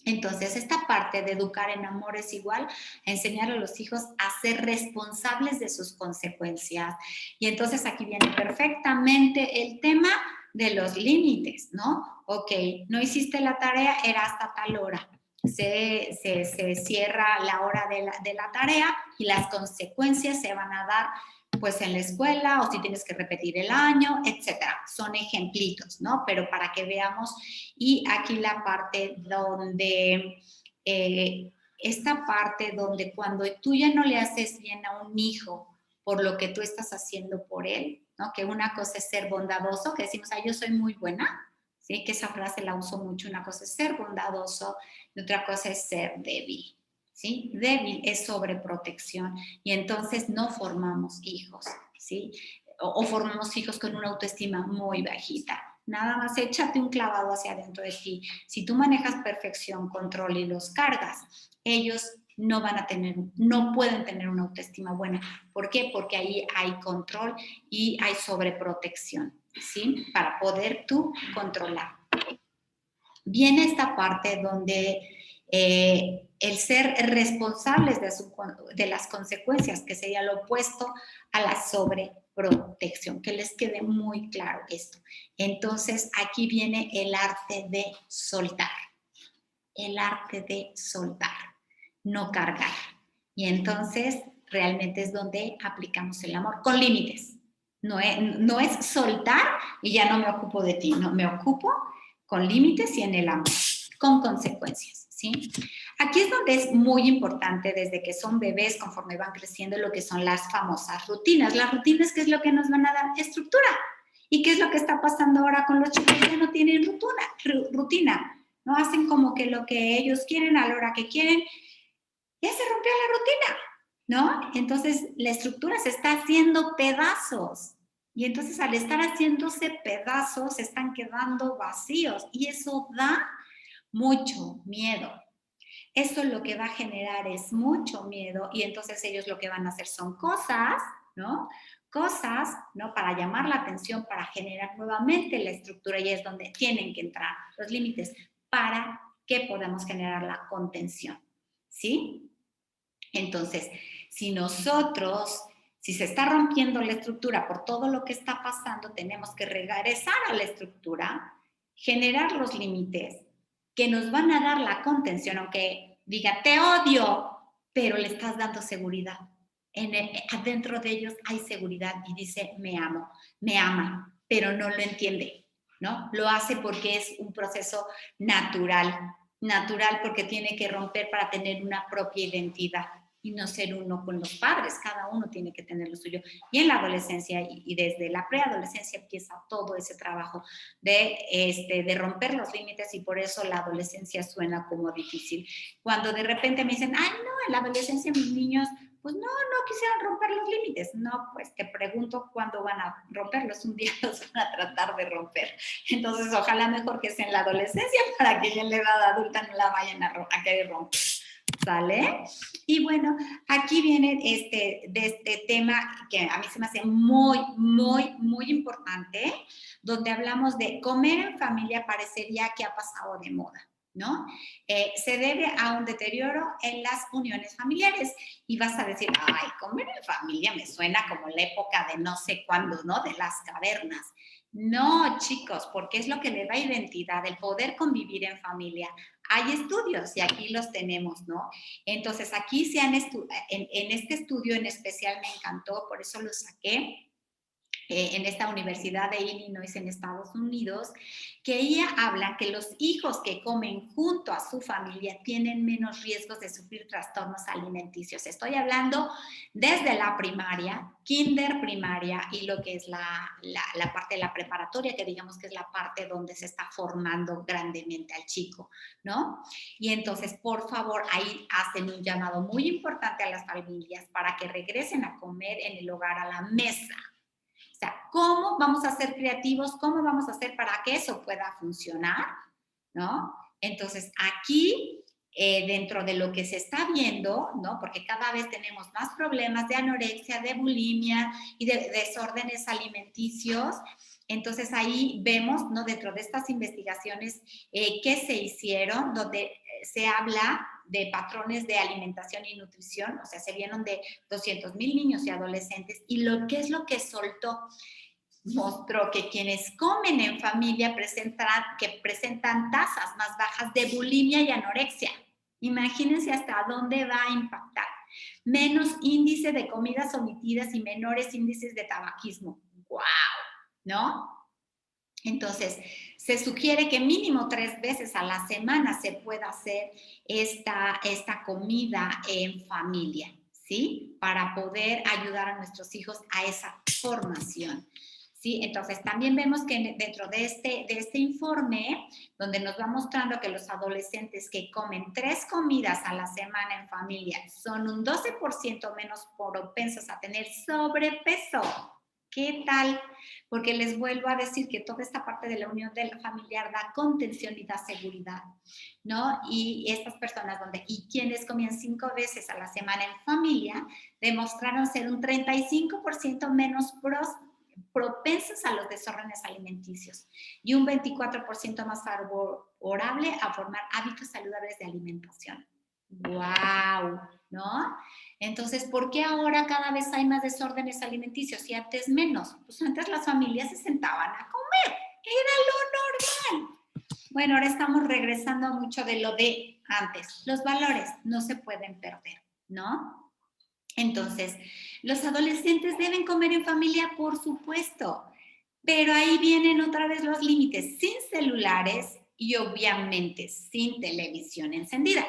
Entonces, esta parte de educar en amor es igual a enseñar a los hijos a ser responsables de sus consecuencias. Y entonces aquí viene perfectamente el tema de los límites, ¿no? Ok, no hiciste la tarea, era hasta tal hora. Se cierra la hora de la tarea y las consecuencias se van a dar pues en la escuela o si tienes que repetir el año, etcétera. Son ejemplitos, ¿no? Pero para que veamos, y aquí la parte donde, esta parte donde cuando tú ya no le haces bien a un hijo por lo que tú estás haciendo por él, ¿no? Que una cosa es ser bondadoso, que decimos, yo soy muy buena, ¿sí? Que esa frase la uso mucho, una cosa es ser bondadoso y otra cosa es ser débil. ¿Sí? Débil es sobreprotección y entonces no formamos hijos, ¿sí? O formamos hijos con una autoestima muy bajita. Nada más échate un clavado hacia adentro de ti. Si tú manejas perfección, control y los cargas, ellos no pueden tener una autoestima buena. ¿Por qué? Porque ahí hay control y hay sobreprotección, ¿sí? Para poder tú controlar. Viene esta parte donde el ser responsables de las consecuencias, que sería lo opuesto a la sobreprotección, que les quede muy claro esto. Entonces, aquí viene el arte de soltar, no cargar. Y entonces, realmente es donde aplicamos el amor, con límites. No es soltar y ya no me ocupo de ti, no, me ocupo con límites y en el amor, con consecuencias, ¿sí? Aquí es donde es muy importante, desde que son bebés, conforme van creciendo, lo que son las famosas rutinas. Las rutinas, ¿qué es lo que nos van a dar? Estructura. ¿Y qué es lo que está pasando ahora con los chicos que no tienen rutina? No hacen como que lo que ellos quieren a la hora que quieren. Ya se rompió la rutina, ¿no? Entonces, la estructura se está haciendo pedazos. Y entonces al estar haciéndose pedazos se están quedando vacíos y eso da mucho miedo. Eso lo que va a generar es mucho miedo y entonces ellos lo que van a hacer son cosas, ¿no? cosas, ¿no? Para llamar la atención, para generar nuevamente la estructura, y es donde tienen que entrar los límites para que podamos generar la contención, ¿sí? Entonces, si se está rompiendo la estructura por todo lo que está pasando, tenemos que regresar a la estructura, generar los límites que nos van a dar la contención, aunque diga, te odio, pero le estás dando seguridad. Adentro de ellos hay seguridad y dice, me amo, me ama, pero no lo entiende, ¿no? Lo hace porque es un proceso natural porque tiene que romper para tener una propia identidad y no ser uno con los padres. Cada uno tiene que tener lo suyo. Y en la adolescencia y desde la preadolescencia empieza todo ese trabajo de romper los límites, y por eso la adolescencia suena como difícil. Cuando de repente me dicen, ay, no, en la adolescencia mis niños pues no quisieron romper los límites. No, pues te pregunto cuándo van a romperlos. Un día los van a tratar de romper. Entonces, ojalá mejor que sea en la adolescencia para que ya en la edad adulta no la vayan a querer romper. ¿Sale? Y bueno, aquí viene de este tema que a mí se me hace muy, muy, muy importante, donde hablamos de comer en familia parecería que ha pasado de moda, ¿no? Se debe a un deterioro en las uniones familiares. Y vas a decir, ay, comer en familia me suena como la época de no sé cuándo, ¿no? De las cavernas. No, chicos, porque es lo que le da identidad, el poder convivir en familia. Hay estudios y aquí los tenemos, ¿no? Entonces, aquí en este estudio en especial me encantó, por eso lo saqué, en esta Universidad de Illinois en Estados Unidos, que ella habla que los hijos que comen junto a su familia tienen menos riesgos de sufrir trastornos alimenticios. Estoy hablando desde la primaria, kinder primaria, y lo que es la parte de la preparatoria, que digamos que es la parte donde se está formando grandemente al chico, ¿no? Y entonces, por favor, ahí hacen un llamado muy importante a las familias para que regresen a comer en el hogar, a la mesa. O sea, ¿cómo vamos a ser creativos? ¿Cómo vamos a hacer para que eso pueda funcionar? ¿No? Entonces, aquí, dentro de lo que se está viendo, ¿no? Porque cada vez tenemos más problemas de anorexia, de bulimia y de desórdenes alimenticios. Entonces, ahí vemos, ¿no? Dentro de estas investigaciones que se hicieron, donde se habla de patrones de alimentación y nutrición, o sea, se vieron de 200,000 niños y adolescentes, y ¿qué es lo que soltó? Mostró que quienes comen en familia presentan tasas más bajas de bulimia y anorexia. Imagínense hasta dónde va a impactar. Menos índice de comidas omitidas y menores índices de tabaquismo. ¡Wow! ¿No? Entonces, se sugiere que mínimo 3 veces a la semana se pueda hacer esta comida en familia, ¿sí? Para poder ayudar a nuestros hijos a esa formación, ¿sí? Entonces, también vemos que dentro de este informe, donde nos va mostrando que los adolescentes que comen 3 comidas a la semana en familia son un 12% menos propensos a tener sobrepeso. ¿Qué tal? Porque les vuelvo a decir que toda esta parte de la unión familiar da contención y da seguridad, ¿no? Y estas personas y quienes comían 5 veces a la semana en familia, demostraron ser un 35% menos propensos a los desórdenes alimenticios y un 24% más favorable a formar hábitos saludables de alimentación. ¡Wow! ¿No? Entonces, ¿por qué ahora cada vez hay más desórdenes alimenticios y antes menos? Pues antes las familias se sentaban a comer, era lo normal. Bueno, ahora estamos regresando a mucho de lo de antes. Los valores no se pueden perder, ¿no? Entonces, los adolescentes deben comer en familia, por supuesto, pero ahí vienen otra vez los límites, sin celulares y obviamente sin televisión encendida.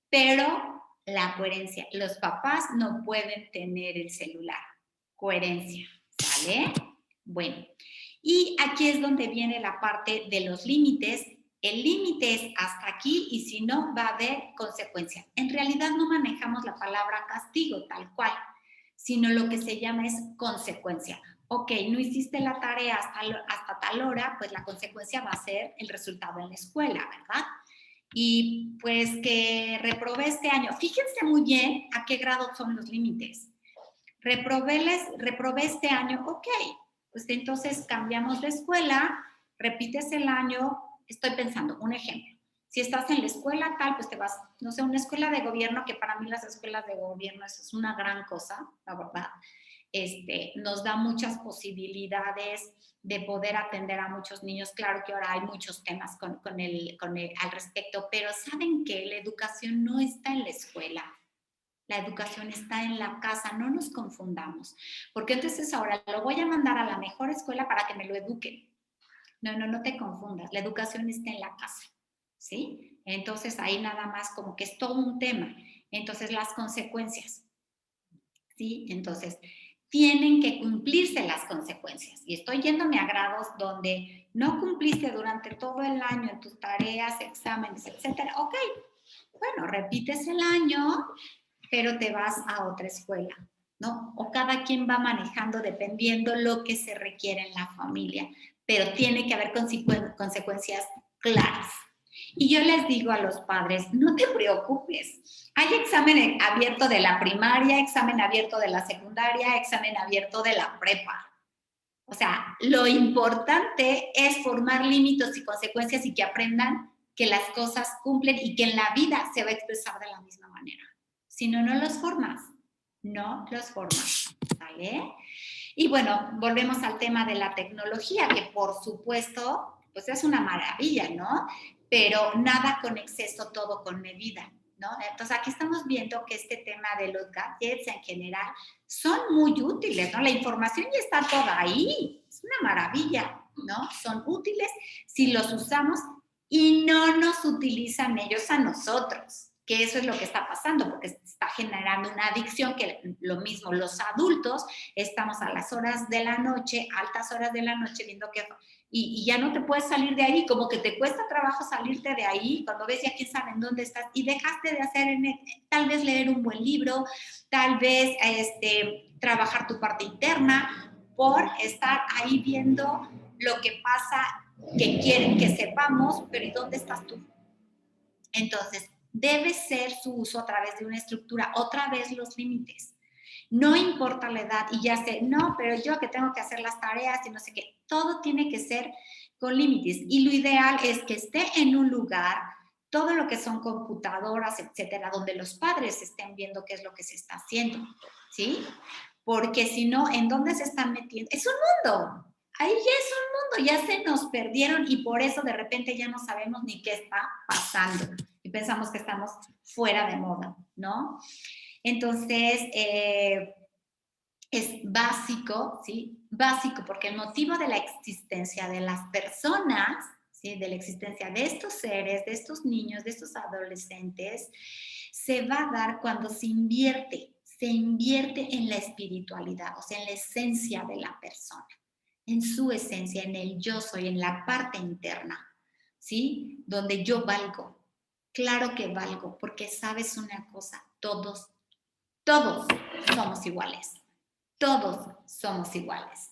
Pero la coherencia, los papás no pueden tener el celular. Coherencia, ¿sale? Bueno, y aquí es donde viene la parte de los límites. El límite es hasta aquí y si no, va a haber consecuencias. En realidad no manejamos la palabra castigo tal cual, sino lo que se llama es consecuencia. Ok, no hiciste la tarea hasta tal hora, pues la consecuencia va a ser el resultado en la escuela, ¿verdad? Y pues que reprobé este año. Fíjense muy bien a qué grado son los límites. reprobé este año, ok, pues entonces cambiamos de escuela, repites el año, estoy pensando, un ejemplo. Si estás en la escuela tal, pues te vas, no sé, una escuela de gobierno, que para mí las escuelas de gobierno eso es una gran cosa, la verdad. Nos da muchas posibilidades de poder atender a muchos niños. Claro que ahora hay muchos temas al respecto, pero saben que la educación no está en la escuela. La educación está en la casa, no nos confundamos. Porque entonces ahora lo voy a mandar a la mejor escuela para que me lo eduquen. No te confundas. La educación está en la casa, ¿sí? Entonces ahí nada más como que es todo un tema. Entonces las consecuencias, ¿sí? Entonces tienen que cumplirse las consecuencias. Y estoy yéndome a grados donde no cumpliste durante todo el año en tus tareas, exámenes, etcétera. Ok, bueno, repites el año, pero te vas a otra escuela, ¿no? O cada quien va manejando dependiendo lo que se requiere en la familia, pero tiene que haber consecuencias claras. Y yo les digo a los padres, no te preocupes, hay examen abierto de la primaria, examen abierto de la secundaria, examen abierto de la prepa. O sea, lo importante es formar límites y consecuencias y que aprendan que las cosas cumplen y que en la vida se va a expresar de la misma manera. Si no, no los formas. No los formas. ¿Vale? Y bueno, volvemos al tema de la tecnología, que por supuesto, pues es una maravilla, ¿no? Pero nada con exceso, todo con medida, ¿no? Entonces aquí estamos viendo que este tema de los gadgets en general son muy útiles, ¿no? La información ya está toda ahí, es una maravilla, ¿no? Son útiles si los usamos y no nos utilizan ellos a nosotros, que eso es lo que está pasando, porque está generando una adicción, que lo mismo los adultos estamos a las horas de la noche, altas horas de la noche, viendo que y ya no te puedes salir de ahí, como que te cuesta trabajo salirte de ahí, cuando ves ya quién sabe en dónde estás, y dejaste de hacer, tal vez leer un buen libro, tal vez trabajar tu parte interna, por estar ahí viendo lo que pasa, que quieren que sepamos, pero ¿y dónde estás tú? Entonces, debe ser su uso a través de una estructura, otra vez los límites. No importa la edad, y ya sé, no, pero yo que tengo que hacer las tareas y no sé qué, todo tiene que ser con límites. Y lo ideal es que esté en un lugar, todo lo que son computadoras, etcétera, donde los padres estén viendo qué es lo que se está haciendo, ¿sí? Porque si no, ¿en dónde se están metiendo? Es un mundo. Ahí ya es un mundo, ya se nos perdieron y por eso de repente ya no sabemos ni qué está pasando y pensamos que estamos fuera de moda, ¿no? Entonces, es básico, ¿sí? Básico, porque el motivo de la existencia de las personas, ¿sí? De la existencia de estos seres, de estos niños, de estos adolescentes, se va a dar cuando se invierte en la espiritualidad, o sea, en la esencia de la persona, en su esencia, en el yo soy, en la parte interna, ¿sí? Donde yo valgo. Claro que valgo, porque sabes una cosa, todos somos iguales. Todos somos iguales,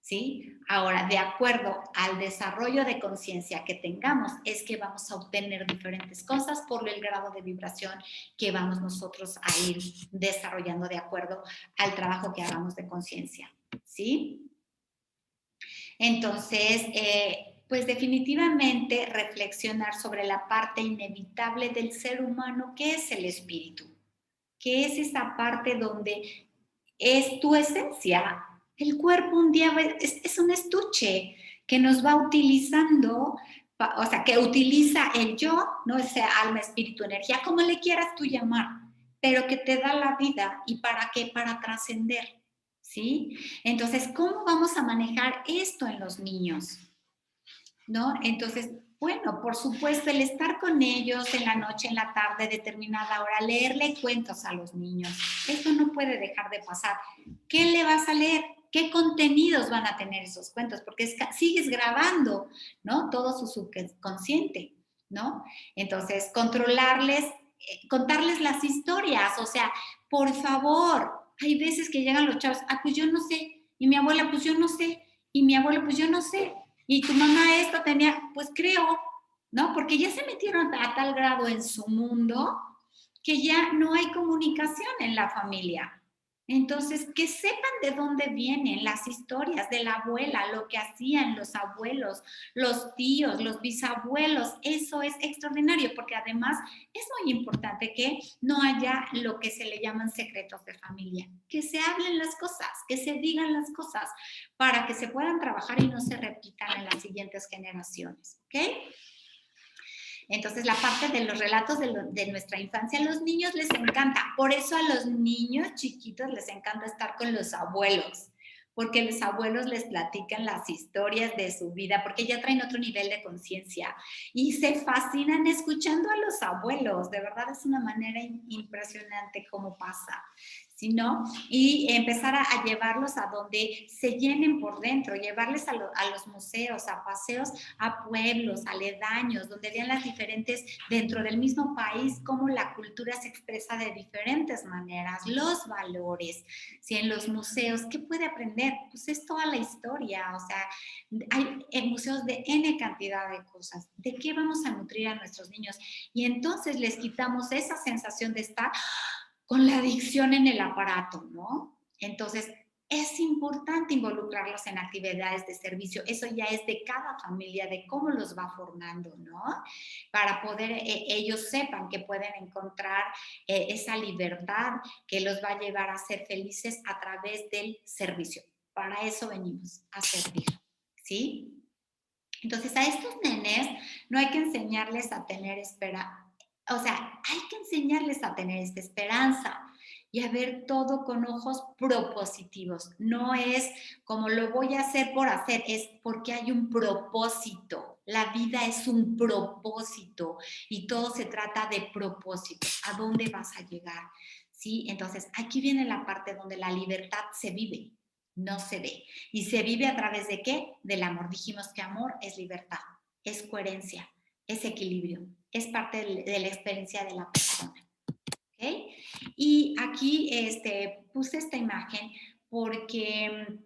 ¿sí? Ahora, de acuerdo al desarrollo de conciencia que tengamos, es que vamos a obtener diferentes cosas por el grado de vibración que vamos nosotros a ir desarrollando de acuerdo al trabajo que hagamos de conciencia, ¿sí? Entonces, pues definitivamente reflexionar sobre la parte inevitable del ser humano, que es el espíritu, que es esa parte donde es tu esencia. El cuerpo un día es un estuche que nos va utilizando, o sea, que utiliza el yo, ¿no? Ese alma, espíritu, energía, como le quieras tú llamar, pero que te da la vida. ¿Y para qué? Para trascender, ¿sí? Entonces, ¿cómo vamos a manejar esto en los niños? ¿No? Entonces, bueno, por supuesto, el estar con ellos en la noche, en la tarde, determinada hora, leerle cuentos a los niños, eso no puede dejar de pasar. ¿Qué le vas a leer? ¿Qué contenidos van a tener esos cuentos? Porque sigues grabando, ¿no? Todo su subconsciente, ¿no? Entonces, controlarles, contarles las historias, o sea, por favor, hay veces que llegan los chavos, pues yo no sé, y mi abuela, pues yo no sé, y mi abuelo, pues yo no sé, y tu mamá esto tenía, pues creo, ¿no? Porque ya se metieron a tal grado en su mundo que ya no hay comunicación en la familia. Entonces, que sepan de dónde vienen las historias de la abuela, lo que hacían los abuelos, los tíos, los bisabuelos. Eso es extraordinario porque además es muy importante que no haya lo que se le llaman secretos de familia. Que se hablen las cosas, que se digan las cosas para que se puedan trabajar y no se repitan en las siguientes generaciones. ¿Ok? Entonces, la parte de los relatos de nuestra infancia, a los niños les encanta. Por eso a los niños chiquitos les encanta estar con los abuelos, porque los abuelos les platican las historias de su vida, porque ya traen otro nivel de conciencia y se fascinan escuchando a los abuelos. De verdad es una manera impresionante cómo pasa. ¿Sí, no? Y empezar a llevarlos a donde se llenen por dentro, llevarles a los museos, a paseos, a pueblos, aledaños, donde vean las diferentes, dentro del mismo país, cómo la cultura se expresa de diferentes maneras, los valores, ¿sí? En los museos, ¿qué puede aprender? Pues es toda la historia, o sea, hay en museos de N cantidad de cosas. ¿De qué vamos a nutrir a nuestros niños? Y entonces les quitamos esa sensación de estar con la adicción en el aparato, ¿no? Entonces, es importante involucrarlos en actividades de servicio. Eso ya es de cada familia, de cómo los va formando, ¿no? Para poder ellos sepan que pueden encontrar esa libertad que los va a llevar a ser felices a través del servicio. Para eso venimos, a servir, ¿sí? Entonces, a estos nenes no hay que enseñarles a tener esperanza. O sea, hay que enseñarles a tener esta esperanza y a ver todo con ojos propositivos. No es como lo voy a hacer por hacer, es porque hay un propósito. La vida es un propósito y todo se trata de propósito. ¿A dónde vas a llegar? ¿Sí? Entonces, aquí viene la parte donde la libertad se vive, no se ve. ¿Y se vive a través de qué? Del amor. Dijimos que amor es libertad, es coherencia, es equilibrio, es parte de la experiencia de la persona. ¿Okay? Y aquí puse esta imagen porque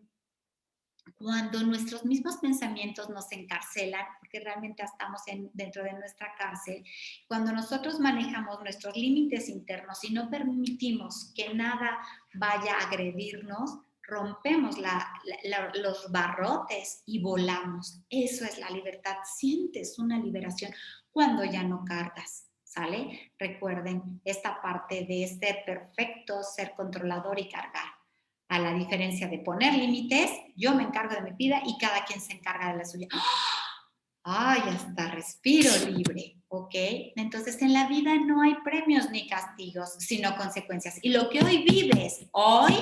cuando nuestros mismos pensamientos nos encarcelan, porque realmente estamos dentro de nuestra cárcel, cuando nosotros manejamos nuestros límites internos y no permitimos que nada vaya a agredirnos, rompemos los barrotes y volamos. Eso es la libertad. Sientes una liberación cuando ya no cargas. ¿Sale? Recuerden esta parte de ser perfecto, ser controlador y cargar. A la diferencia de poner límites, yo me encargo de mi vida y cada quien se encarga de la suya. ¡Ay, hasta respiro libre! ¿Ok? Entonces, en la vida no hay premios ni castigos, sino consecuencias. Y lo que hoy vives, hoy,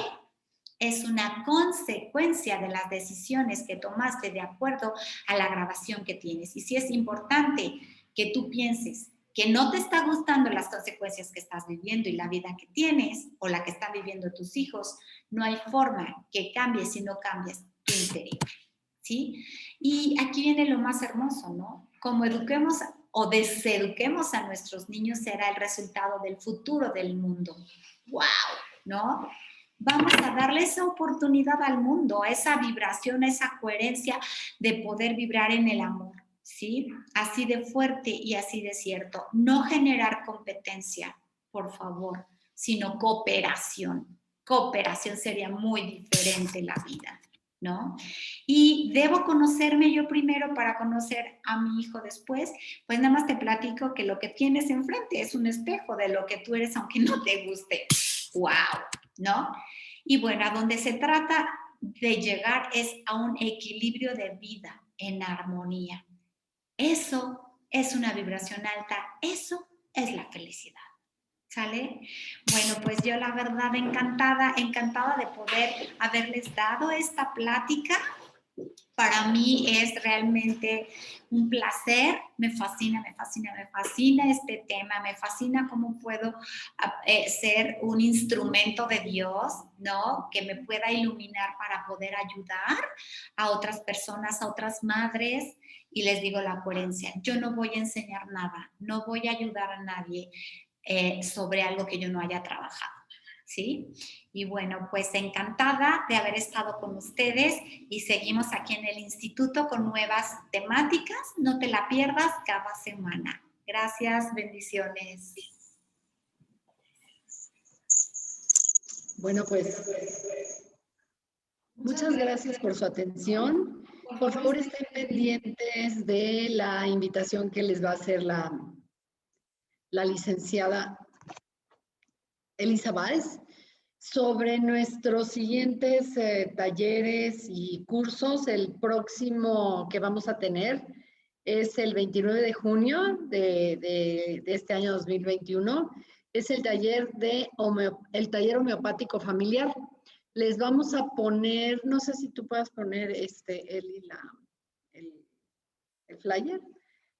es una consecuencia de las decisiones que tomaste de acuerdo a la grabación que tienes. Y sí es importante que tú pienses que no te está gustando las consecuencias que estás viviendo y la vida que tienes o la que están viviendo tus hijos, no hay forma que cambies si no cambias tu interior, ¿sí? Y aquí viene lo más hermoso, ¿no? Como eduquemos o deseduquemos a nuestros niños será el resultado del futuro del mundo. ¡Wow! ¿No? Vamos a darle esa oportunidad al mundo, a esa vibración, a esa coherencia de poder vibrar en el amor. ¿Sí? Así de fuerte y así de cierto. No generar competencia, por favor, sino cooperación. Cooperación sería muy diferente la vida, ¿no? Y debo conocerme yo primero para conocer a mi hijo después. Pues nada más te platico que lo que tienes enfrente es un espejo de lo que tú eres, aunque no te guste. ¡Wow! ¿No? Y bueno, a donde se trata de llegar es a un equilibrio de vida en armonía. Eso es una vibración alta, eso es la felicidad. ¿Sale? Bueno, pues yo la verdad encantada de poder haberles dado esta plática. Para mí es realmente un placer, me fascina este tema, me fascina cómo puedo ser un instrumento de Dios, ¿no? Que me pueda iluminar para poder ayudar a otras personas, a otras madres. Y les digo la coherencia, yo no voy a enseñar nada, no voy a ayudar a nadie sobre algo que yo no haya trabajado. ¿Sí? Y bueno, pues encantada de haber estado con ustedes y seguimos aquí en el instituto con nuevas temáticas. No te la pierdas cada semana. Gracias, bendiciones.
Bueno, pues muchas gracias por su atención. Por favor, estén pendientes de la invitación que les va a hacer la licenciada Elisa Báez sobre nuestros siguientes talleres y cursos. El próximo que vamos a tener es el 29 de junio de este año 2021. Es el taller homeopático familiar. Les vamos a poner, no sé si tú puedas poner el flyer.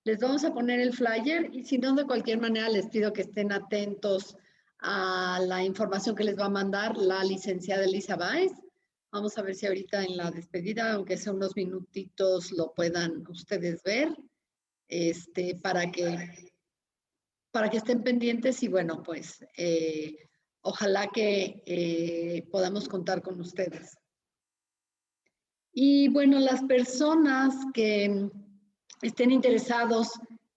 Les vamos a poner el flyer y si no, de cualquier manera les pido que estén atentos a la información que les va a mandar la licenciada Elisa Báez. Vamos a ver si ahorita en la despedida, aunque sea unos minutitos, lo puedan ustedes ver, para que estén pendientes y bueno, pues ojalá que podamos contar con ustedes. Y bueno, las personas que estén interesados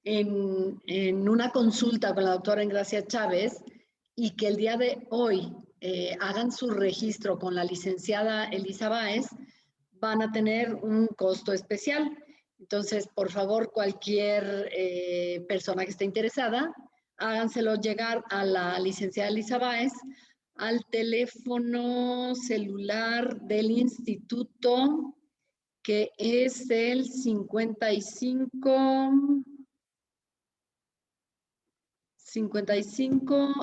en una consulta con la doctora Engracia Chávez y que el día de hoy hagan su registro con la licenciada Elisa Báez, van a tener un costo especial. Entonces, por favor, cualquier persona que esté interesada, háganselo llegar a la licenciada Elisa Báez al teléfono celular del instituto, que es el 55,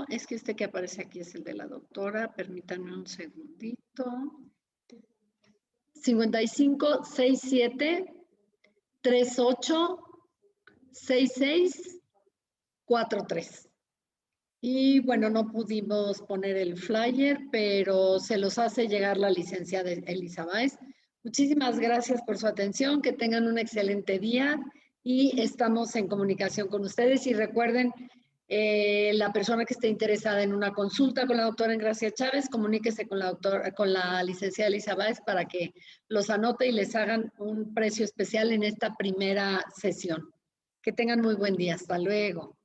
es que que aparece aquí es el de la doctora, permítanme un segundito. 55 67 38 66 43. Y bueno, no pudimos poner el flyer, pero se los hace llegar la licenciada Elisa Báez. Muchísimas gracias por su atención, que tengan un excelente día y estamos en comunicación con ustedes. Y recuerden, la persona que esté interesada en una consulta con la doctora Engracia Chávez, comuníquese con la licenciada Elisa Báez para que los anote y les hagan un precio especial en esta primera sesión. Que tengan muy buen día. Hasta luego.